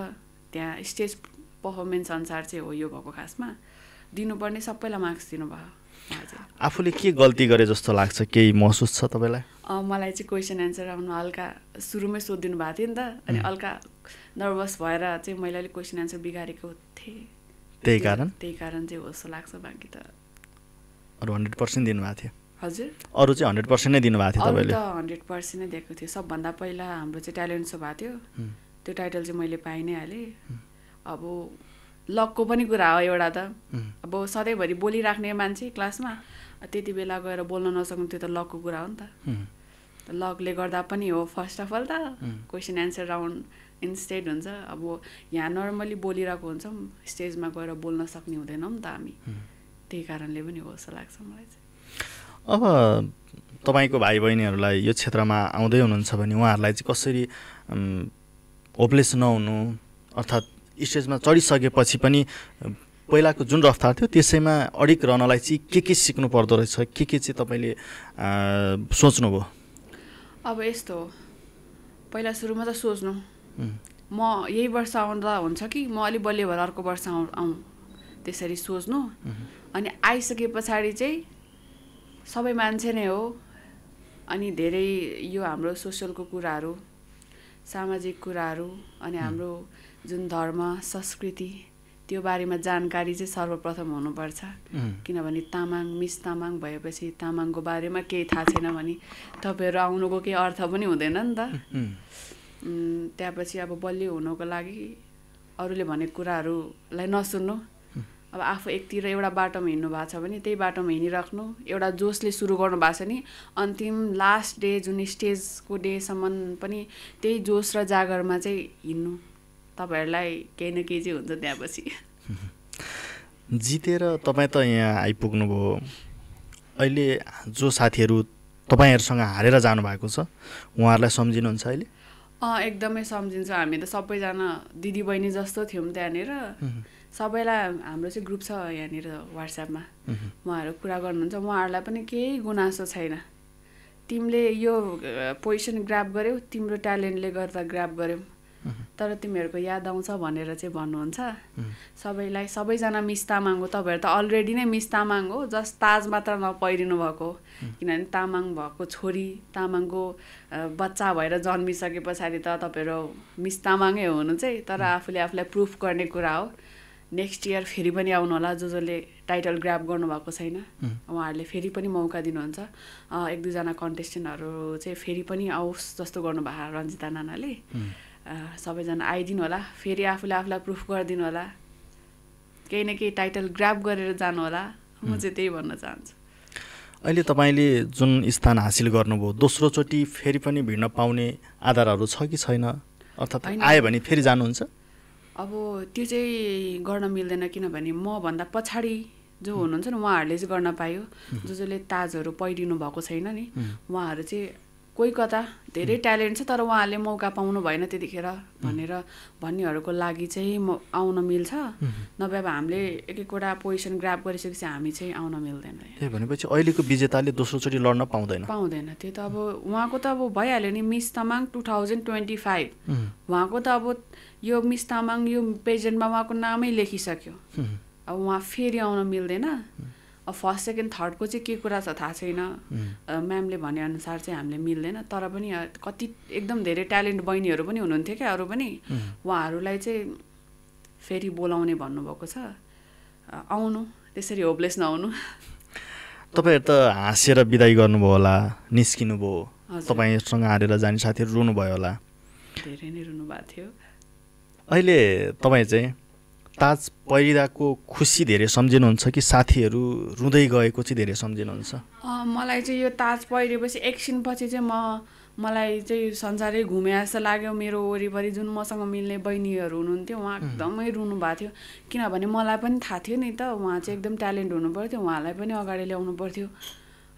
त्यहाँ स्टेज पर्फर्मेन्स अनुसार चाहिँ हो यो भएको। खासमा दिनुपर्ने सबैलाई मार्क्स दिनुभयो। आफूले के गल्ती गरे जस्तो लाग्छ, केही महसुस छ तपाईँलाई? मलाई चाहिँ क्वेसन एन्सर आउनु हल्का सुरुमै सोधिदिनु भएको थियो नि त, अनि हल्का नर्भस भएर चाहिँ मैले अलिक क्वेसन एन्सर बिगारेको थिएँ। त्यही कारण चाहिँ हो जस्तो लाग्छ। बाँकी त अरू 100% दिनुभएको थियो? हजुर, अरू चाहिँ 100% नै दिनुभएको थियो तपाईँले? 100% नै दिएको थियो। सबभन्दा पहिला हाम्रो चाहिँ ट्यालेन्ट सो भएको थियो, त्यो टाइटल चाहिँ मैले पाइ नै हालेँ। अब लकको पनि कुरा हो एउटा त। अब सधैँभरि बोलिराख्ने मान्छे क्लासमा त्यति बेला गएर बोल्न नसक्नु, त्यो त लकको कुरा हो नि त। लकले गर्दा पनि हो फर्स्ट अफ अल त। क्वेसन एन्सर राउन्ड इन्स्टेड हुन्छ। अब यहाँ नर्मली बोलिरहेको हुन्छौँ, स्टेजमा गएर बोल्न सक्ने हुँदैनौँ नि त हामी, त्यही कारणले पनि हो जस्तो लाग्छ मलाई चाहिँ। अब तपाईँको भाइ बहिनीहरूलाई यो क्षेत्रमा आउँदै हुनुहुन्छ भने उहाँहरूलाई चाहिँ कसरी होपलेस नहुनु, अर्थात् स्टेजमा चढिसकेपछि पनि पहिलाको जुन रफ्तार थियो त्यसैमा अडिक रहनलाई चाहिँ के सिक्नु पर्दो रहेछ, के चाहिँ तपाईँले सोच्नुभयो? अब यस्तो हो, पहिला सुरुमा त सोच्नु म यही वर्ष आउँदा हुन्छ कि म अलि बलियो भएर अर्को वर्ष आउँ, त्यसरी सोच्नु। अनि आइसके पछाडि चाहिँ सबै मान्छे नै हो, अनि धेरै यो हाम्रो सोसियलको कुराहरू, सामाजिक कुराहरू, अनि हाम्रो जुन धर्म संस्कृति त्यो बारेमा जानकारी चाहिँ सर्वप्रथम हुनुपर्छ। किनभने मिस तामाङ भएपछि तामाङको बारेमा केही थाहा छैन भने तपाईँहरू आउनुको केही अर्थ पनि हुँदैन नि त। त्यहाँपछि अब बलियो हुनुको लागि अरूले भनेको कुराहरूलाई नसुन्नु। अब आफू एकतिर एउटा बाटोमा हिँड्नु भएको छ भने त्यही बाटोमा हिँडिराख्नु, एउटा जोसले सुरु गर्नु भएको छ नि, अन्तिम लास्ट डे जुन स्टेजको डेसम्म पनि त्यही जोस र जागरमा चाहिँ हिँड्नु, तपाईँहरूलाई केही न केही चाहिँ हुन्छ त्यहाँपछि। जितेर तपाईँ त यहाँ आइपुग्नुभयो, अहिले जो साथीहरू तपाईँहरूसँग हारेर जानुभएको छ उहाँहरूलाई सम्झिनुहुन्छ अहिले? एकदमै सम्झिन्छ। हामी त सबैजना दिदीबहिनी जस्तो थियौँ त्यहाँनिर। सबैलाई हाम्रो चाहिँ ग्रुप छ यहाँनिर वाट्सएपमा, उहाँहरू कुरा गर्नुहुन्छ। उहाँहरूलाई पनि केही गुनासो छैन, तिमीले यो पोजिसन ग्राब गर्यौ, तिम्रो ट्यालेन्टले गर्दा ग्राब गर्यौ, तर तिमीहरूको याद आउँछ भनेर चाहिँ भन्नुहुन्छ सबैलाई। सबैजना मिस तामाङ हो, तपाईँहरू त अलरेडी नै मिस तामाङ हो, जस्ट ताज मात्र नपहिरिनु भएको, किनभने तामाङ भएको छोरी तामाङको बच्चा भएर जन्मिसके पछाडि त तपाईँहरू मिस तामाङै हुनु चाहिँ। तर आफूले आफूलाई प्रुफ गर्ने कुरा हो। नेक्स्ट इयर फेरि पनि आउनु होला, जसले टाइटल ग्राब गर्नुभएको छैन उहाँहरूले फेरि पनि मौका दिनुहुन्छ। एक दुईजना कन्टेस्टेन्टहरू चाहिँ फेरि पनि आओस् जस्तो गर्नुभएको रन्जिता नानाले। सबैजना आइदिनु होला, फेरि आफूले आफूलाई प्रुफ गरिदिनु होला, केही न केही टाइटल ग्राब गरेर जानु होला। म चाहिँ त्यही भन्न चाहन्छु। अहिले तपाईँले जुन स्थान हासिल गर्नुभयो, दोस्रोचोटि फेरि पनि भिड्न पाउने आधारहरू छ कि छैन? अर्थात् आयो भने फेरि जानुहुन्छ? अब त्यो चाहिँ गर्न मिल्दैन, किनभने मभन्दा पछाडि जो हुनुहुन्छ नि उहाँहरूले चाहिँ गर्न पायो। जसले ताजहरू पहिरिनु भएको छैन नि उहाँहरू चाहिँ कोही कता धेरै ट्यालेन्ट छ तर उहाँहरूले मौका पाउनु भएन त्यतिखेर भनेर भन्नेहरूको लागि चाहिँ आउन मिल्छ। नभए अब हामीले एक एकवटा पोजिसन ग्राब गरिसकेपछि हामी चाहिँ आउन मिल्दैन। त्यही भनेपछि अहिलेको विजेताले दोस्रोचोटि लड्न पाउँदैन? त्यो त अब उहाँको त अब भइहाल्यो नि, मिस तामाङ 2025 उहाँको त अब यो मिस तामाङ यो पेजेन्टमा उहाँको नामै लेखिसक्यो। अब उहाँ फेरि आउन मिल्दैन। अब फर्स्ट सेकेन्ड थर्डको चाहिँ के कुरा छ थाहा छैन, म्यामले भनेअनुसार चाहिँ हामीले मिल्दैन। तर पनि कति एकदम धेरै ट्यालेन्ट बहिनीहरू पनि हुनुहुन्थ्यो क्या अरू पनि, उहाँहरूलाई चाहिँ फेरि बोलाउने भन्नुभएको छ। आउनु, त्यसरी होपलेस नहुनु। तपाईँहरू त हाँसेर बिदाई गर्नुभयो होला, निस्किनु भयो, तपाईँसँग हारेर जाने साथीहरू रुनुभयो होला? धेरै नै रुनु भएको थियो। अहिले तपाईँ चाहिँ ताज पहिरिरहेको खुसी धेरै सम्झिनुहुन्छ कि साथीहरू रुँदै गएको चाहिँ धेरै सम्झिनुहुन्छ? मलाई चाहिँ यो ताज पहिरेपछि एकछिनपछि चाहिँ मलाई चाहिँ संसारै घुमे जस्तो लाग्यो। मेरो वरिपरि जुन मसँग मिल्ने बहिनीहरू हुनुहुन्थ्यो उहाँ एकदमै रुनु भएको थियो, किनभने मलाई पनि थाहा थियो नि त उहाँ चाहिँ एकदम ट्यालेन्ट हुनु पर्थ्यो, उहाँलाई पनि अगाडि ल्याउनु पर्थ्यो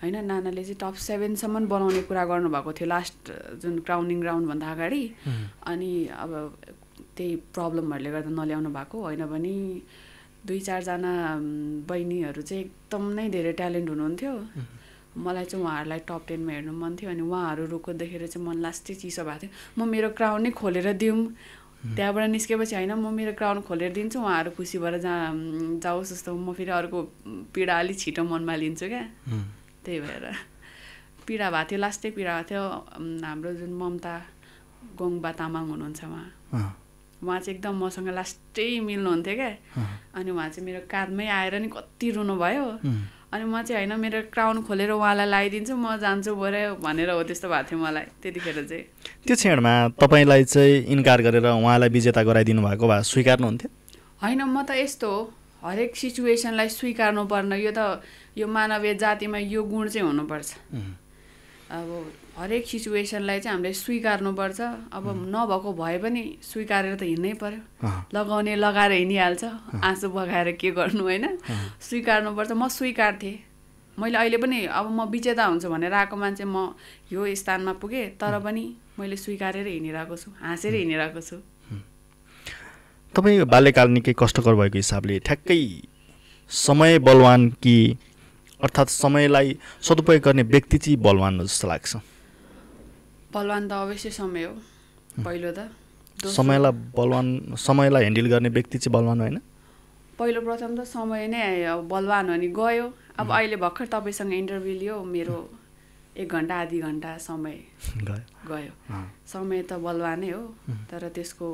होइन। नानाले चाहिँ टप 7सम्म बनाउने कुरा गर्नुभएको थियो लास्ट जुन क्राउनिङ राउन्डभन्दा अगाडि। अनि अब त्यही प्रब्लमहरूले गर्दा नल्याउनु भएको होइन भने 2-4जना बहिनीहरू चाहिँ एकदम नै धेरै ट्यालेन्ट हुनुहुन्थ्यो। मलाई चाहिँ उहाँहरूलाई टप 10मा हेर्नु मन थियो। अनि उहाँहरू रुको देखेर चाहिँ मन लास्टै चिसो भएको थियो। म मेरो क्राउन नै खोलेर दिउँ, त्यहाँबाट निस्केपछि होइन म मेरो क्राउन खोलेर दिन्छु, उहाँहरू खुसी भएर जाओस् जस्तो। म फेरि अर्को पीडा अलिक छिटो मनमा लिन्छु क्या, त्यही भएर पीडा भएको थियो, लास्टै पीडा भएको थियो। हाम्रो जुन ममता गोङबा तामाङ हुनुहुन्छ उहाँ चाहिँ एकदम मसँग लास्टै मिल्नुहुन्थ्यो क्या। अनि उहाँ चाहिँ मेरो काँधमै आएर नि कति रुनु भयो। अनि म चाहिँ होइन मेरो क्राउन खोलेर उहाँलाई लगाइदिन्छु, म जान्छु बोरे भनेर हो त्यस्तो भएको थियो मलाई त्यतिखेर चाहिँ। त्यो क्षणमा तपाईँलाई चाहिँ इन्कार गरेर उहाँलाई विजेता गराइदिनु भएको भए स्वीकार्नुहुन्थ्यो? होइन, म त यस्तो हो, हरेक सिचुएसनलाई स्वीकार्नु पर्न, यो मानवीय जातिमा यो गुण चाहिँ हुनुपर्छ। अब हरेक सिचुएसनलाई चाहिँ हामीले स्वीकार्नुपर्छ। अब नभएको भए पनि स्वीकारेर त हिँड्नै पर्यो, लगाउने लगाएर हिँडिहाल्छ, आँसु बगाएर के गर्नु होइन। स्वीकार्नुपर्छ। म स्वीकार्थेँ, मैले अहिले पनि अब म विजेता हुन्छु भनेर आएको मान्छे म यो स्थानमा पुगेँ, तर पनि मैले स्वीकारेर हिँडिरहेको छु, हाँसेर हिँडिरहेको छु। तपाईँ बाल्यकाल निकै कष्टकर भएको हिसाबले ठ्याक्कै समय बलवान कि अर्थात् समयलाई सदुपयोग गर्ने व्यक्ति चाहिँ बलवान हो जस्तो लाग्छ? बलवान त अवश्य समय हो पहिलो त। समयलाई ह्यान्डल गर्ने व्यक्ति चाहिँ बलवान होइन? पहिलो प्रथम त समय नै अब बलवान हो नि गयो। अब अहिले भर्खर तपाईँसँग इन्टरभ्यू लियो, मेरो 1 घन्टा आधी घन्टा समय गयो। समय त बलवानै हो, तर त्यसको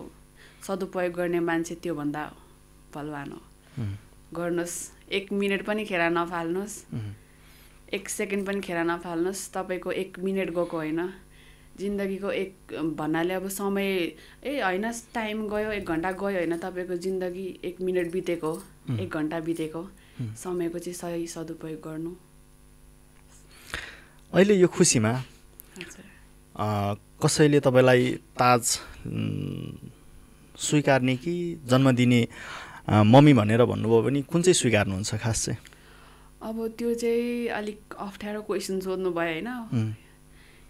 सदुपयोग गर्ने मान्छे त्योभन्दा बलवान हो। गर्नुहोस्, 1 मिनट पनि खेर नफाल्नुहोस्, 1 सेकेन्ड पनि खेर नफाल्नुहोस्। तपाईँको 1 मिनट गएको होइन, जिन्दगीको भन्नाले अब समय होइन टाइम गयो, 1 घन्टा गयो होइन, तपाईँको जिन्दगी 1 मिनट बितेको, 1 घन्टा बितेको। समयको चाहिँ सही सदुपयोग गर्नु। अहिले यो खुसीमा कसैले तपाईँलाई ताज स्वीकार्ने कि जन्म दिने मम्मी भनेर भन्नुभयो भने कुन चाहिँ स्वीकार्नुहुन्छ खास चाहिँ? अब त्यो चाहिँ अलिक अप्ठ्यारो क्वेसन सोध्नु भयो होइन।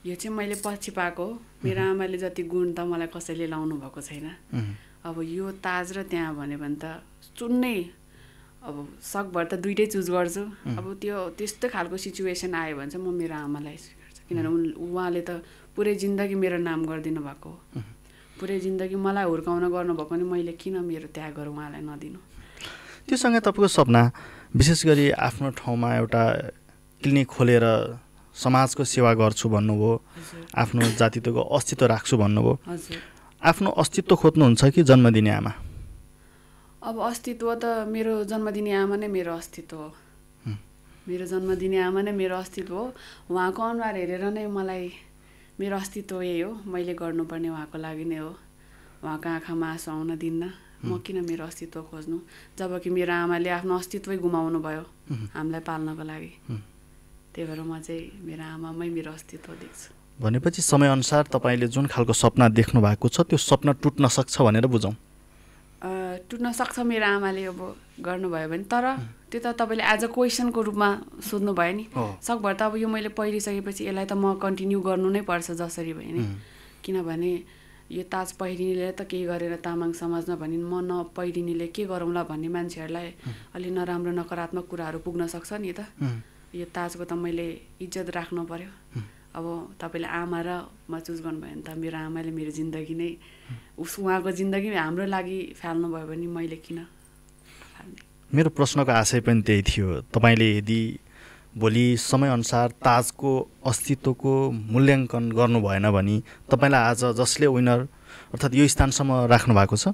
यो चाहिँ मैले पछि पाएको, मेरो आमाले जति गुण त मलाई कसैले लाउनु भएको छैन। अब यो ताज र त्यहाँ भन्यो भने त चुन्नै, अब सकभर त दुइटै चुज गर्छु। अब त्यस्तो खालको सिचुएसन आयो भने चाहिँ म मेरो आमालाई स्वीकार्छु, किनभने उहाँले त पुरै जिन्दगी मेरो नाम गरिदिनु भएको हो। पुरै जिन्दगी मलाई हुर्काउन गर्नुभएको नि मैले किन मेरो त्यागहरू उहाँलाई नदिनु। त्योसँगै तपाईँको सपना विशेष गरी आफ्नो ठाउँमा एउटा क्लिनिक खोलेर समाजको सेवा गर्छु भन्नुभयो, आफ्नो जातित्वको अस्तित्व राख्छु भन्नुभयो। आफ्नो अस्तित्व खोज्नुहुन्छ कि जन्म दिने आमा? अब अस्तित्व त मेरो जन्म दिने आमा नै मेरो अस्तित्व हो। मेरो जन्म दिने आमा नै मेरो अस्तित्व हो। उहाँको अनुहार हेरेर नै मलाई मेरो अस्तित्व यही हो, मैले गर्नुपर्ने उहाँको लागि नै हो। उहाँको आँखामा आँसु आउन दिन्न, म किन मेरो अस्तित्व खोज्नु, जबकि मेरो आमाले आफ्नो अस्तित्वै गुमाउनु भयो हामीलाई पाल्नको लागि। त्यही भएर म चाहिँ मेरो आमामै मेरो अस्तित्व देख्छु। भनेपछि समयअनुसार तपाईँले जुन खालको सपना देख्नु भएको छ त्यो सपना टुट्न सक्छ भनेर बुझौँ? टुट्न सक्छ मेरो आमाले अब गर्नुभयो भने, तर त्यो त तपाईँले एज अ क्वेसनको रूपमा सोध्नु भयो नि। सकभर त अब यो मैले पहिरिसकेपछि यसलाई त म कन्टिन्यू गर्नु नै पर्छ जसरी भयो नि, किनभने यो ताज पहिरिनेले त केही गरेर तामाङ समाजमा भनिन्, म नपहिरिनेले के गरौँला भन्ने मान्छेहरूलाई अलि नराम्रो नकारात्मक कुराहरू पुग्न सक्छ नि त। यो ताजको त मैले इज्जत राख्नु पर्यो। अब तपाईँले आमा र म चुज गर्नुभयो भने त मेरो आमाले मेरो जिन्दगी नै उहाँको जिन्दगी हाम्रो लागि फाल्नु भयो भने मैले किन फाल्ने। मेरो प्रश्नको आशय पनि त्यही थियो। तपाईँले यदि भोलि समयअनुसार ताजको अस्तित्वको मूल्याङ्कन गर्नु भएन भने तपाईँलाई आज जसले विनर अर्थात् यो स्थानसम्म राख्नु भएको छ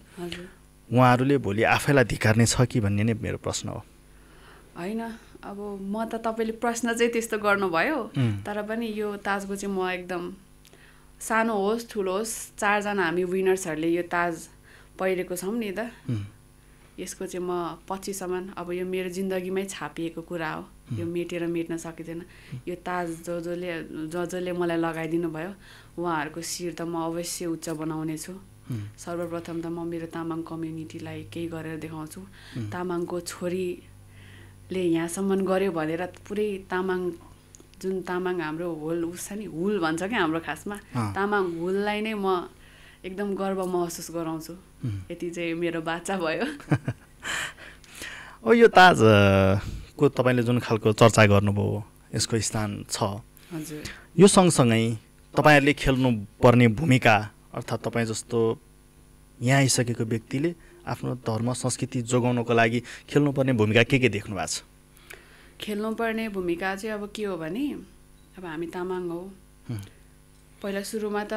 उहाँहरूले भोलि आफैलाई धिक्कार्ने छ कि भन्ने नै मेरो प्रश्न हो। होइन, अब म त तपाईँले प्रश्न चाहिँ त्यस्तो गर्नुभयो, तर पनि यो ताजको चाहिँ म एकदम सानो होस् ठुलो होस् 4 जना हामी विनर्सहरूले यो ताज पहिरेको छौँ नि त, यसको चाहिँ म 25सम्म अब यो मेरो जिन्दगीमै छापिएको कुरा हो। यो मेटेर मेट्न सकिँदैन। यो ताज जसले मलाई लगाइदिनु भयो उहाँहरूको शिर त म अवश्य उच्च बनाउने छु। सर्वप्रथम त म मेरो तामाङ कम्युनिटीलाई केही गरेर देखाउँछु। तामाङको छोरीले यहाँसम्म गर्यो भनेर पुरै तामाङ जुन तामाङ हाम्रो होल उस छ नि, हुल भन्छ क्या हाम्रो खासमा, तामाङ हुललाई नै म एकदम गर्व महसुस गराउँछु। यति चाहिँ मेरो बाचा भयो। यो ताजको तपाईँले जुन खालको चर्चा गर्नुभयो यसको स्थान छ, हजुर, यो सँगसँगै तपाईँहरूले खेल्नुपर्ने भूमिका अर्थात् तपाईँ जस्तो यहाँ आइसकेको व्यक्तिले आफ्नो धर्म संस्कृति जोगाउनको लागि खेल्नुपर्ने भूमिका के देख्नु भएको छ? खेल्नुपर्ने भूमिका चाहिँ अब के हो भने, अब हामी तामाङ हो, पहिला सुरुवात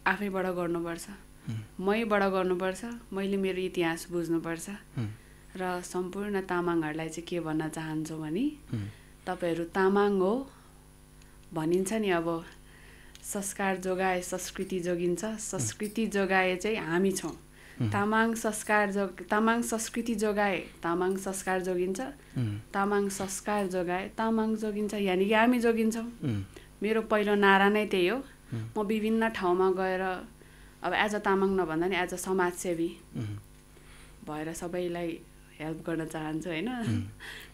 आफैबाट गर्नुपर्छ, मैबाट गर्नुपर्छ। मैले मेरो इतिहास बुझ्नुपर्छ र सम्पूर्ण तामाङहरूलाई चाहिँ के भन्न चाहन्छु भने, तपाईँहरू तामाङ हो भनिन्छ नि, अब संस्कार जोगाए संस्कृति जोगिन्छ, संस्कृति जोगाए चाहिँ हामी छौँ। तामाङ संस्कृति जोगाए तामाङ संस्कार जोगिन्छ, तामाङ संस्कार जोगाए तामाङ जोगिन्छ, यानि कि हामी जोगिन्छौँ। मेरो पहिलो नारा नै त्यही हो। म विभिन्न ठाउँमा गएर अब एज अ तामाङ नभन्दा नि एज अ समाजसेवी भएर सबैलाई हेल्प गर्न चाहन्छु होइन।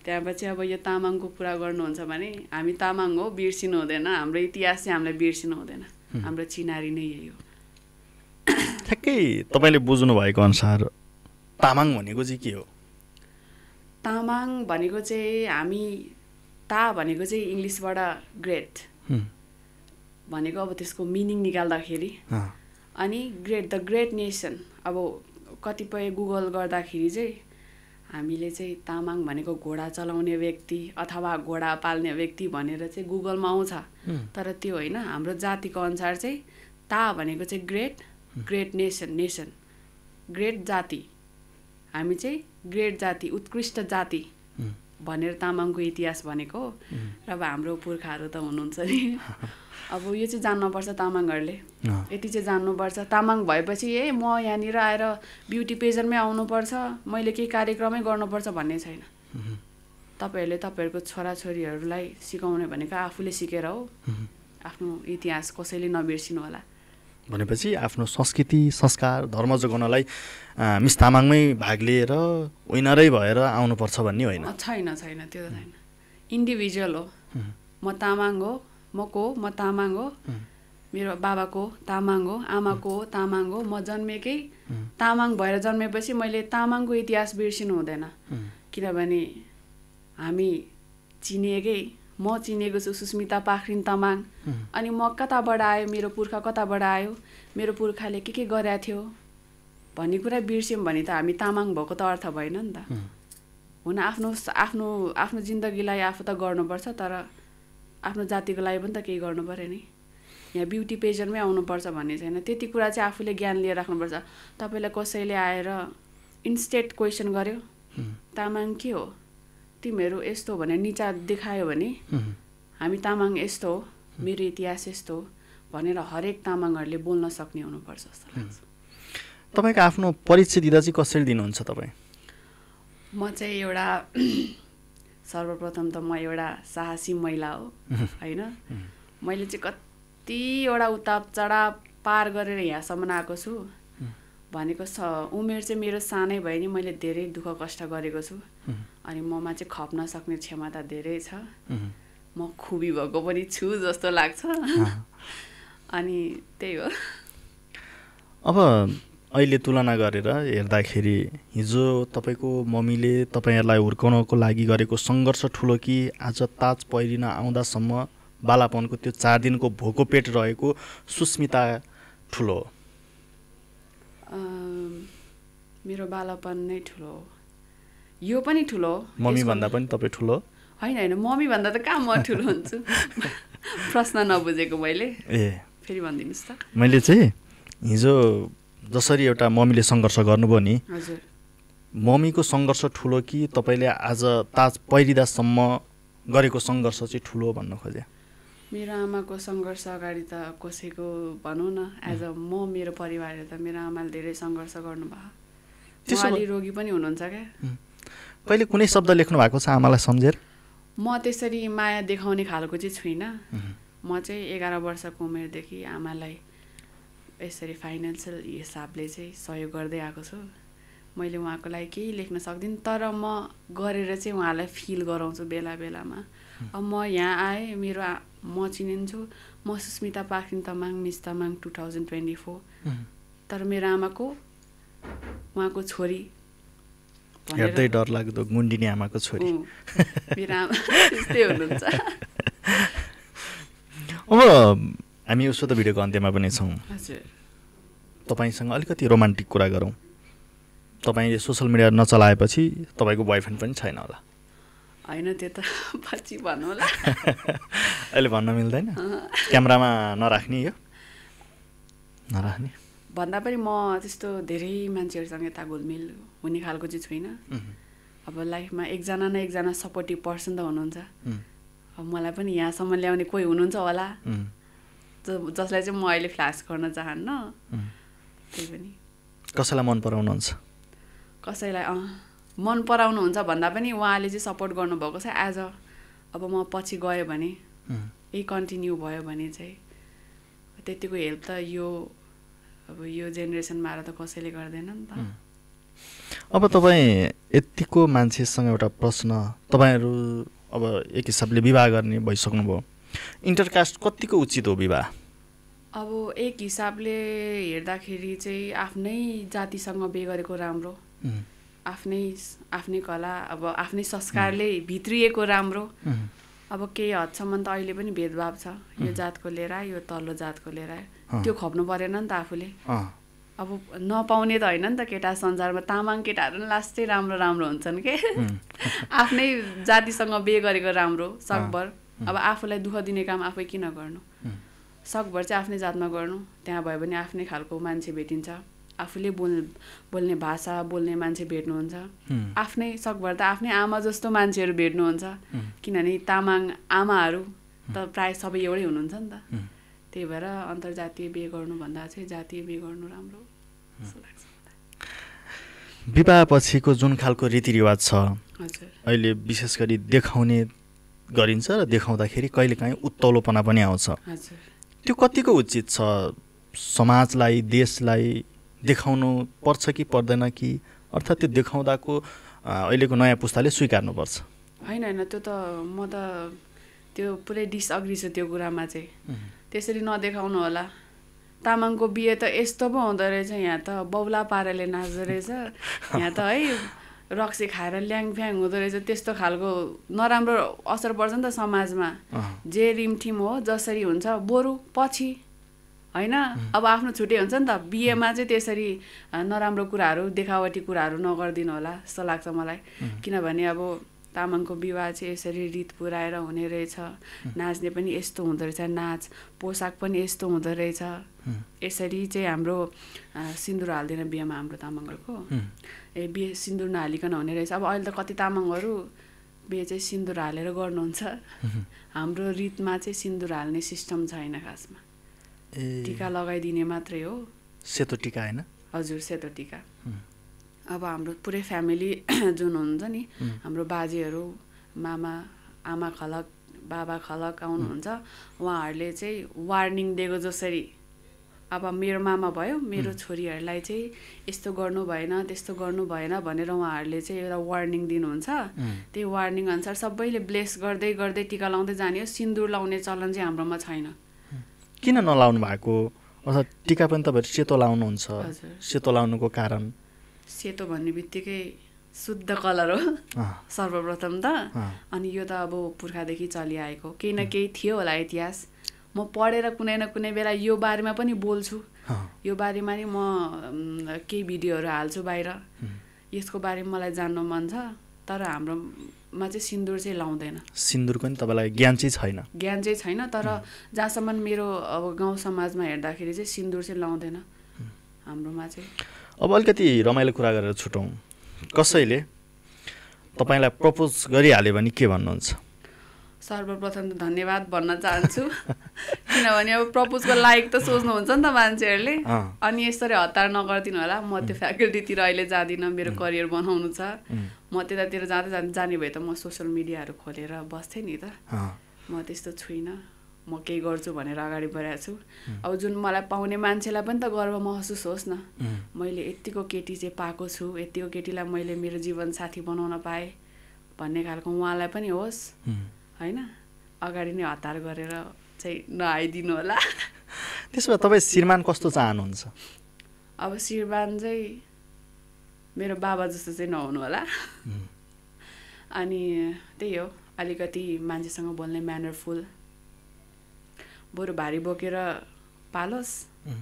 त्यहाँपछि अब यो तामाङको कुरा गर्नुहुन्छ भने हामी तामाङ हो, बिर्सिनु हुँदैन। हाम्रो इतिहास चाहिँ हामीलाई बिर्सिनु हुँदैन, हाम्रो चिनारी नै यही हो। ठ्याक्कै तपाईँले बुझ्नु भएको अनुसार तामाङ भनेको चाहिँ के हो? तामाङ भनेको चाहिँ हामी ता भनेको चाहिँ इङ्ग्लिसबाट ग्रेट भनेको, अब त्यसको मिनिङ निकाल्दाखेरि अनि द ग्रेट नेसन। अब कतिपय गुगल गर्दाखेरि चाहिँ हामीले चाहिँ तामाङ भनेको घोडा चलाउने व्यक्ति अथवा घोडा पाल्ने व्यक्ति भनेर चाहिँ गुगलमा आउँछ, तर त्यो होइन। हाम्रो जातिको अनुसार चाहिँ ता भनेको चाहिँ ग्रेट नेसन, ग्रेट जाति। हामी चाहिँ ग्रेट जाति, उत्कृष्ट जाति भनेर तामाङको इतिहास भनेको। र अब हाम्रो पुर्खाहरू त हुनुहुन्छ नि, अब यो चाहिँ जान्नुपर्छ तामाङहरूले, यति चाहिँ जान्नुपर्छ। तामाङ भएपछि म यहाँनिर आएर ब्युटी पेजरमै आउनुपर्छ, मैले केही कार्यक्रमै गर्नुपर्छ भन्ने छैन। तपाईँहरूले तपाईँहरूको छोराछोरीहरूलाई सिकाउने भनेको आफूले सिकेर हो। आफ्नो इतिहास कसैले नबिर्सिनु होला। भनेपछि आफ्नो संस्कृति संस्कार धर्म जोगाउनलाई मिस तामाङमै भाग लिएर विनरै भएर आउनुपर्छ भन्ने होइन? छैन, त्यो त छैन। इन्डिभिजुअल हो। म तामाङ हो, म तामाङ हो, मेरो बाबाको तामाङ हो, आमाको तामाङ हो, म जन्मेकै तामाङ भएर जन्मेपछि मैले तामाङको इतिहास बिर्सिनु हुँदैन। किनभने हामी चिनिएकै म चिनेको छु सुस्मिता पाखरिन तामाङ अनि म कताबाट आयो मेरो पुर्खा कताबाट आयो मेरो पुर्खाले के गरेको थियो भन्ने कुरा बिर्स्यौँ भने त हामी तामाङ भएको त अर्थ भएन नि त हुन आफ्नो आफ्नो आफ्नो जिन्दगीलाई आफू त गर्नुपर्छ तर आफ्नो जातिको लागि पनि त केही गर्नु पर्यो नि यहाँ ब्युटी पेजरमै आउनुपर्छ भन्ने छैन त्यति कुरा चाहिँ आफूले ज्ञान लिएर राख्नुपर्छ तपाईँलाई कसैले आएर इन्स्टेट क्वेसन गर्यो तामाङ के हो तिमीहरू यस्तो भने निचा देखायो भने हामी तामाङ यस्तो हो मेरो इतिहास यस्तो हो भनेर हरेक तामाङहरूले बोल्न सक्ने हुनुपर्छ जस्तो लाग्छ तपाईँको आफ्नो परिचय दिँदा चाहिँ कसरी दिनुहुन्छ तपाईँ म चाहिँ एउटा सर्वप्रथम त म एउटा साहसी महिला हो होइन मैले चाहिँ कतिवटा उताप चढाव पार गरेर यहाँसम्म आएको छु भनेको उमेर चाहिँ मेरो सानै भए नि मैले धेरै दुःख कष्ट गरेको छु अनि ममा चाहिँ खप्न सक्ने क्षमता धेरै छ म खुबी भएको पनि छु जस्तो लाग्छ अनि त्यही हो अब अहिले तुलना गरेर हेर्दाखेरि हिजो तपाईँको मम्मीले तपाईँहरूलाई हुर्काउनको लागि गरेको सङ्घर्ष ठुलो कि आज ताज पहिरिन आउँदासम्म बालापनको त्यो 4 दिनको भोको पेट रहेको सुस्मिता ठुलो हो मेरो बालापन नै ठुलो हो यो पनि ठुलो हो मम्मी भन्दा पनि तपाईँ ठुलो होइन मम्मी भन्दा त कहाँ म ठुलो हुन्छु प्रश्न नबुझेको मैले फेरि भनिदिनुहोस् त मैले चाहिँ हिजो जसरी एउटा मम्मीले सङ्घर्ष गर्नुभयो नि हजुर मम्मीको सङ्घर्ष ठुलो कि तपाईँले आज ताज पहिरिदासम्म गरेको सङ्घर्ष चाहिँ ठुलो भन्न खोजे मेरो आमाको सङ्घर्ष अगाडि त कसैको भनौँ न एज अ म मेरो परिवारले त मेरो आमाले धेरै सङ्घर्ष गर्नुभयो उहाँले रोगी पनि हुनुहुन्छ क्या कहिले कुनै शब्द लेख्नु भएको छ आमालाई सम्झेर म त्यसरी माया देखाउने खालको चाहिँ छुइनँ म चाहिँ 11 वर्षको उमेरदेखि आमालाई यसरी फाइनेन्सियल हिसाबले चाहिँ सहयोग गर्दै आएको छु मैले उहाँको लागि केही लेख्न सक्दिनँ तर म गरेर चाहिँ उहाँलाई फिल गराउँछु बेला बेलामा अब म यहाँ आएँ म चिनिन्छु म सुस्मिता पाखरिन तामाङ मिस तामाङ 2024 तर मेरो आमाको उहाँको छोरी हेर्दै डर लाग्दो गुन्डिनी आमाको छोरी मेरो आमा त्यस्तै हुनुहुन्छ अब हामी उसो त भिडियोको अन्त्यमा पनि छौँ हजुर तपाईँसँग अलिकति रोमान्टिक कुरा गरौँ तपाईँले सोसल मिडिया नचलाएपछि तपाईँको बोयफ्रेन्ड पनि छैन होला होइन त्यो त पछि भन्नु होला अहिले भन्न मिल्दैन क्यामेरामा नराख्ने यो नराख्ने भन्दा पनि म त्यस्तो धेरै मान्छेहरूसँग यता घुलमिल हुने खालको चाहिँ छुइनँ अब लाइफमा एकजना न एकजना सपोर्टिभ पर्सन त हुनुहुन्छ अब मलाई पनि यहाँसम्म ल्याउने कोही हुनुहुन्छ होला जसलाई चाहिँ म अहिले फ्ल्यास गर्न चाहन्न त्यही पनि कसैलाई मन पराउनुहुन्छ कसैलाई मन पराउनुहुन्छ भन्दा पनि उहाँले चाहिँ सपोर्ट गर्नुभएको छ एज अ अब म पछि गयो भने यही कन्टिन्यू भयो भने चाहिँ त्यतिको हेल्प त अब यो जेनेरेसनमा आएर त कसैले गर्दैन नि त अब तपाईँ यतिको मान्छेसँग एउटा प्रश्न तपाईँहरू अब एक हिसाबले विवाह गर्ने भइसक्नुभयो इन्टरकास्ट कतिको उचित हो विवाह अब एक हिसाबले हेर्दाखेरि चाहिँ आफ्नै जातिसँग बिहे गरेको राम्रो आफ्नै कला अब आफ्नै संस्कारले भित्रिएको राम्रो अब केही हदसम्म त अहिले पनि भेदभाव छ यो जातको लिएर आयो यो तल्लो जातको लिएर आयो त्यो खप्नु परेन नि त आफूले अब नपाउने त होइन नि त केटा संसारमा तामाङ केटाहरू पनि लास्टै राम्रो हुन्छन् के आफ्नै जातिसँग बिहे गरेको राम्रो सकभर अब आफूलाई दुःख दिने काम आफै किन गर्नु सकभर चाहिँ आफ्नै जातमा गर्नु त्यहाँ भयो भने आफ्नै खालको मान्छे भेटिन्छ आफूले बोल्ने भाषा बोल्ने मान्छे भेट्नुहुन्छ आफ्नै सकभर त आफ्नै आमा जस्तो मान्छेहरू भेट्नुहुन्छ किनभने तामाङ आमाहरू त प्रायः सबै एउटै हुनुहुन्छ नि त त्यही भएर अन्तर्जातीय बिहे गर्नुभन्दा चाहिँ जातीय बिहे गर्नु राम्रो जस्तो लाग्छ विवाह पछिको जुन खालको रीतिरिवाज छ हजुर अहिले विशेष गरी देखाउने गरिन्छ र देखाउँदाखेरि कहिलेकाहीँ उत्तौलोपना पनि आउँछ हजुर त्यो कतिको उचित छ समाजलाई देशलाई देखाउनु पर्छ कि पर्दैन कि अर्थात् त्यो देखाउँदाको अहिलेको नयाँ पुस्ताले स्वीकार्नुपर्छ होइन त्यो त म त त्यो पुरै डिसअग्री छु त्यो कुरामा चाहिँ त्यसरी नदेखाउनु होला तामाङको बिहे त यस्तो पो हुँदो रहेछ यहाँ त बौला पाराले नाच्दो रहेछ यहाँ त है रक्सी खाएर ल्याङफ्याङ हुँदो रहेछ त्यस्तो खालको नराम्रो असर पर्छ नि त समाजमा जे रिमठिम हो जसरी हुन्छ बरु पछि होइन अब आफ्नो छुट्टै हुन्छ नि त बिहेमा चाहिँ त्यसरी नराम्रो कुराहरू देखावटी कुराहरू नगरिदिनु होला जस्तो लाग्छ मलाई किनभने अब तामाङको विवाह चाहिँ यसरी रित पुऱ्याएर हुने रहेछ नाच्ने पनि यस्तो हुँदो रहेछ नाच पोसाक पनि यस्तो हुँदो रहेछ यसरी चाहिँ हाम्रो सिन्दुर हाल्दैन बिहेमा हाम्रो तामाङहरूको बिहे सिन्दुर नहालिकन हुने रहेछ अब अहिले त कति तामाङहरू बिहे चाहिँ सिन्दुर हालेर गर्नुहुन्छ हाम्रो रितमा चाहिँ सिन्दुर हाल्ने सिस्टम छैन खासमा टिका लगाइदिने मात्रै हो सेतो टिका होइन हजुर सेतो टिका अब हाम्रो पुरै फ्यामिली जुन हुन्छ नि हाम्रो बाजेहरू मामा आमा खलक बाबा खलक आउनुहुन्छ उहाँहरूले चाहिँ वार्निङ दिएको जसरी अब मेरो मामा भयो मेरो छोरीहरूलाई चाहिँ यस्तो गर्नु भएन त्यस्तो गर्नु भएन भनेर उहाँहरूले चाहिँ एउटा वार्निङ दिनुहुन्छ त्यही वार्निङ अनुसार सबैले ब्लेस गर्दै गर्दै टिका लाउँदै जाने हो सिन्दुर लाउने चलन चाहिँ हाम्रोमा छैन किन नलाउनु भएको अर्थात् टिका पनि तपाईँहरू सेतो लाउनुहुन्छ सेतो लाउनुको कारण सेतो भन्ने बित्तिकै शुद्ध कलर हो सर्वप्रथम त अनि यो त अब पुर्खादेखि चलिआएको केही न केही थियो होला इतिहास म पढेर कुनै न कुनै बेला यो बारेमा पनि बोल्छु यो बारेमा नि म केही भिडियोहरू हाल्छु बाहिर यसको बारेमा मलाई जान्नु मन छ तर हाम्रोमा चाहिँ सिन्दुर चाहिँ लाउँदैन सिन्दुरको नि तपाईँलाई ज्ञान चाहिँ छैन ज्ञान चाहिँ छैन तर जहाँसम्म मेरो अब गाउँ समाजमा हेर्दाखेरि चाहिँ सिन्दुर चाहिँ लाउँदैन हाम्रोमा चाहिँ अब अलिकति रमाइलो कुरा गरेर छुटौँ कसैले तपाईँलाई प्रपोज गरिहाल्यो भने के भन्नुहुन्छ सर्वप्रथम त धन्यवाद भन्न चाहन्छु किनभने अब प्रपोजको लायक त सोच्नुहुन्छ नि त मान्छेहरूले अनि यसरी हतार नगरिदिनु होला म त्यो फ्याकल्टीतिर अहिले जाँदिनँ मेरो करियर बनाउनु छ म त्यतातिर जाने भए त म सोसियल मिडियाहरू खोलेर बस्थेँ नि त म त्यस्तो छुइनँ म केही गर्छु भनेर अगाडि बढाएको छु अब जुन मलाई पाउने मान्छेलाई पनि त गर्व महसुस होस् न मैले यतिको केटी चाहिँ पाएको छु यतिको केटीलाई मैले मेरो जीवन साथी बनाउन पाएँ भन्ने खालको उहाँलाई पनि होस् होइन अगाडि नै हतार गरेर चाहिँ नआइदिनु होला त्यसो भए तपाईँ श्रीमान कस्तो चाहनुहुन्छ अब श्रीमान चाहिँ मेरो बाबा जस्तो चाहिँ नहुनु होला अनि त्यही हो अलिकति मान्छेसँग बोल्ने म्यानरफुल बरु भारी बोकेर पालोस्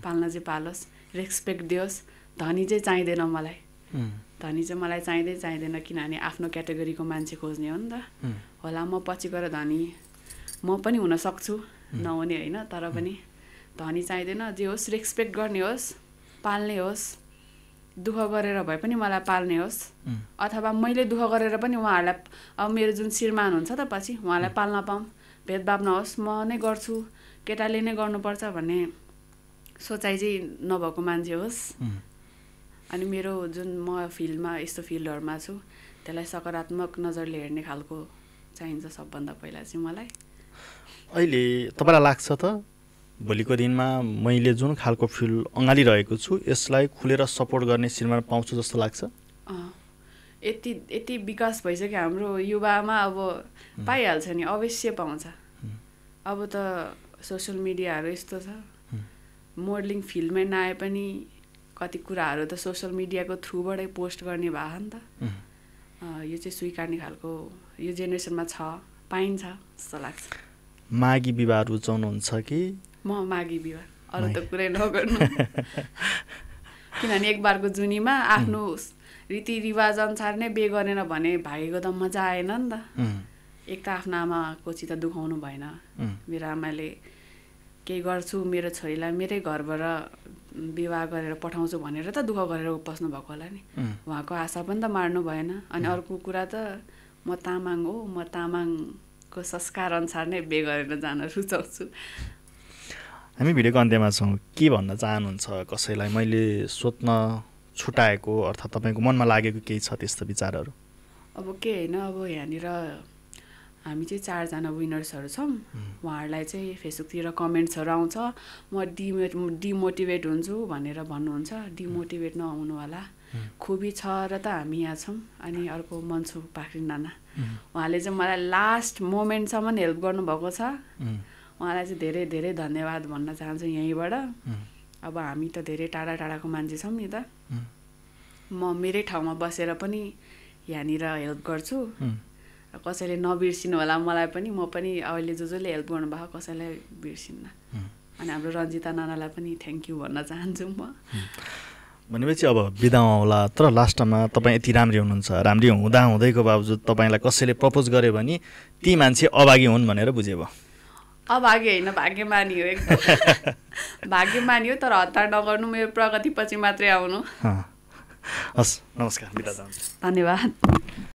पाल्न चाहिँ पालोस् रेस्पेक्ट दियोस् धनी चाहिँ चाहिँदैन मलाई धनी चाहिँ मलाई चाहिँदैन किनभने आफ्नो क्याटेगोरीको मान्छे खोज्ने हो नि त होला म पछि गएर धनी म पनि हुन सक्छु नहुने होइन तर पनि धनी चाहिँदैन जे होस् रेस्पेक्ट गर्ने होस् पाल्ने होस् दुःख गरेर भए पनि मलाई पाल्ने होस् अथवा मैले दुःख गरेर पनि उहाँहरूलाई अब मेरो जुन श्रीमान हुन्छ त पछि उहाँलाई पाल्न पाऊँ भेदभाव नहोस् म नै गर्छु केटाले नै गर्नुपर्छ भन्ने सोचाइ चाहिँ नभएको मान्छे होस् अनि मेरो जुन म फिल्डमा यस्तो फिल्डहरूमा छु त्यसलाई सकारात्मक नजरले हेर्ने खालको चाहिन्छ सबभन्दा पहिला चाहिँ मलाई अहिले तपाईँलाई लाग्छ त भोलिको दिनमा मैले जुन खालको फिल्ड अँगालिरहेको छु यसलाई खुलेर सपोर्ट गर्ने श्रीमान पाउँछु जस्तो लाग्छ यति विकास भइसक्यो हाम्रो युवामा अब पाइहाल्छ नि अवश्य पाउँछ अब त सोसियल मिडियाहरू यस्तो छ मोडलिङ फिल्डमै नआए पनि कति कुराहरू त सोसियल मिडियाको थ्रुबाटै पोस्ट गर्ने भयो नि त यो चाहिँ स्वीकार्ने खालको यो जेनेरेसनमा छ पाइन्छ जस्तो लाग्छ मागी विवाह रुचाउनुहुन्छ कि म मागी विवाह अरू त कुरै नगर्नु किनभने एक बारको जुनीमा आफ्नो रीतिरिवाज अनुसार नै बिहे गरेन भने भागेको त मजा आएन नि त एक त आफ्नो आमाको चित्त दुखाउनु भएन मेरो आमाले केही गर्छु मेरो छोरीलाई मेरै घरबाट विवाह गरेर पठाउँछु भनेर त दुःख गरेर बस्नु भएको होला नि उहाँको आशा पनि त मार्नु भएन अनि अर्को कुरा त म तामाङ हो म तामाङको संस्कार अनुसार नै बिहे गरेर जान रुचाउँछु हामी भिडियोको अन्त्यमा छौँ के भन्न चाहनुहुन्छ कसैलाई मैले सोध्न छुटाएको अर्थात् तपाईँको मनमा लागेको केही छ त्यस्तो विचारहरू अब के होइन अब यहाँनिर हामी चाहिँ 4 जना विनर्सहरू छौँ उहाँहरूलाई चाहिँ फेसबुकतिर कमेन्ट्सहरू आउँछ म डिमोटिभेट हुन्छु भनेर भन्नुहुन्छ डिमोटिभेट नहुनु होला खुबी छ र त हामी यहाँ छौँ अनि अर्को मन्सु पाखरिन नाना उहाँले चाहिँ मलाई लास्ट मोमेन्टसम्म हेल्प गर्नुभएको छ उहाँलाई चाहिँ धेरै धेरै धन्यवाद भन्न चाहन्छु यहीँबाट अब हामी त धेरै टाढा टाढाको मान्छे छौँ नि त म मेरै ठाउँमा बसेर पनि यहाँनिर हेल्प गर्छु कसैले नबिर्सिनु होला मलाई पनि म पनि अहिले जसले हेल्प गर्नुभएको कसैलाई बिर्सिन्न अनि हाम्रो रन्जिता नानालाई पनि थ्याङ्क यू भन्न चाहन्छु म भनेपछि अब बिदा होला तर लास्टमा तपाईँ यति राम्री हुनुहुन्छ राम्री हुँदाहुँदैको बावजुद तपाईँलाई कसैले प्रपोज गर्यो भने ती मान्छे अभागी हुन् भनेर बुझ्यो भयो अभागी होइन भाग्यमानी हो एकदम भाग्यमानी हो तर हतार नगर्नु मेरो प्रगतिपछि मात्रै आउनु हस् नमस्कार बिदा चाहन्छु धन्यवाद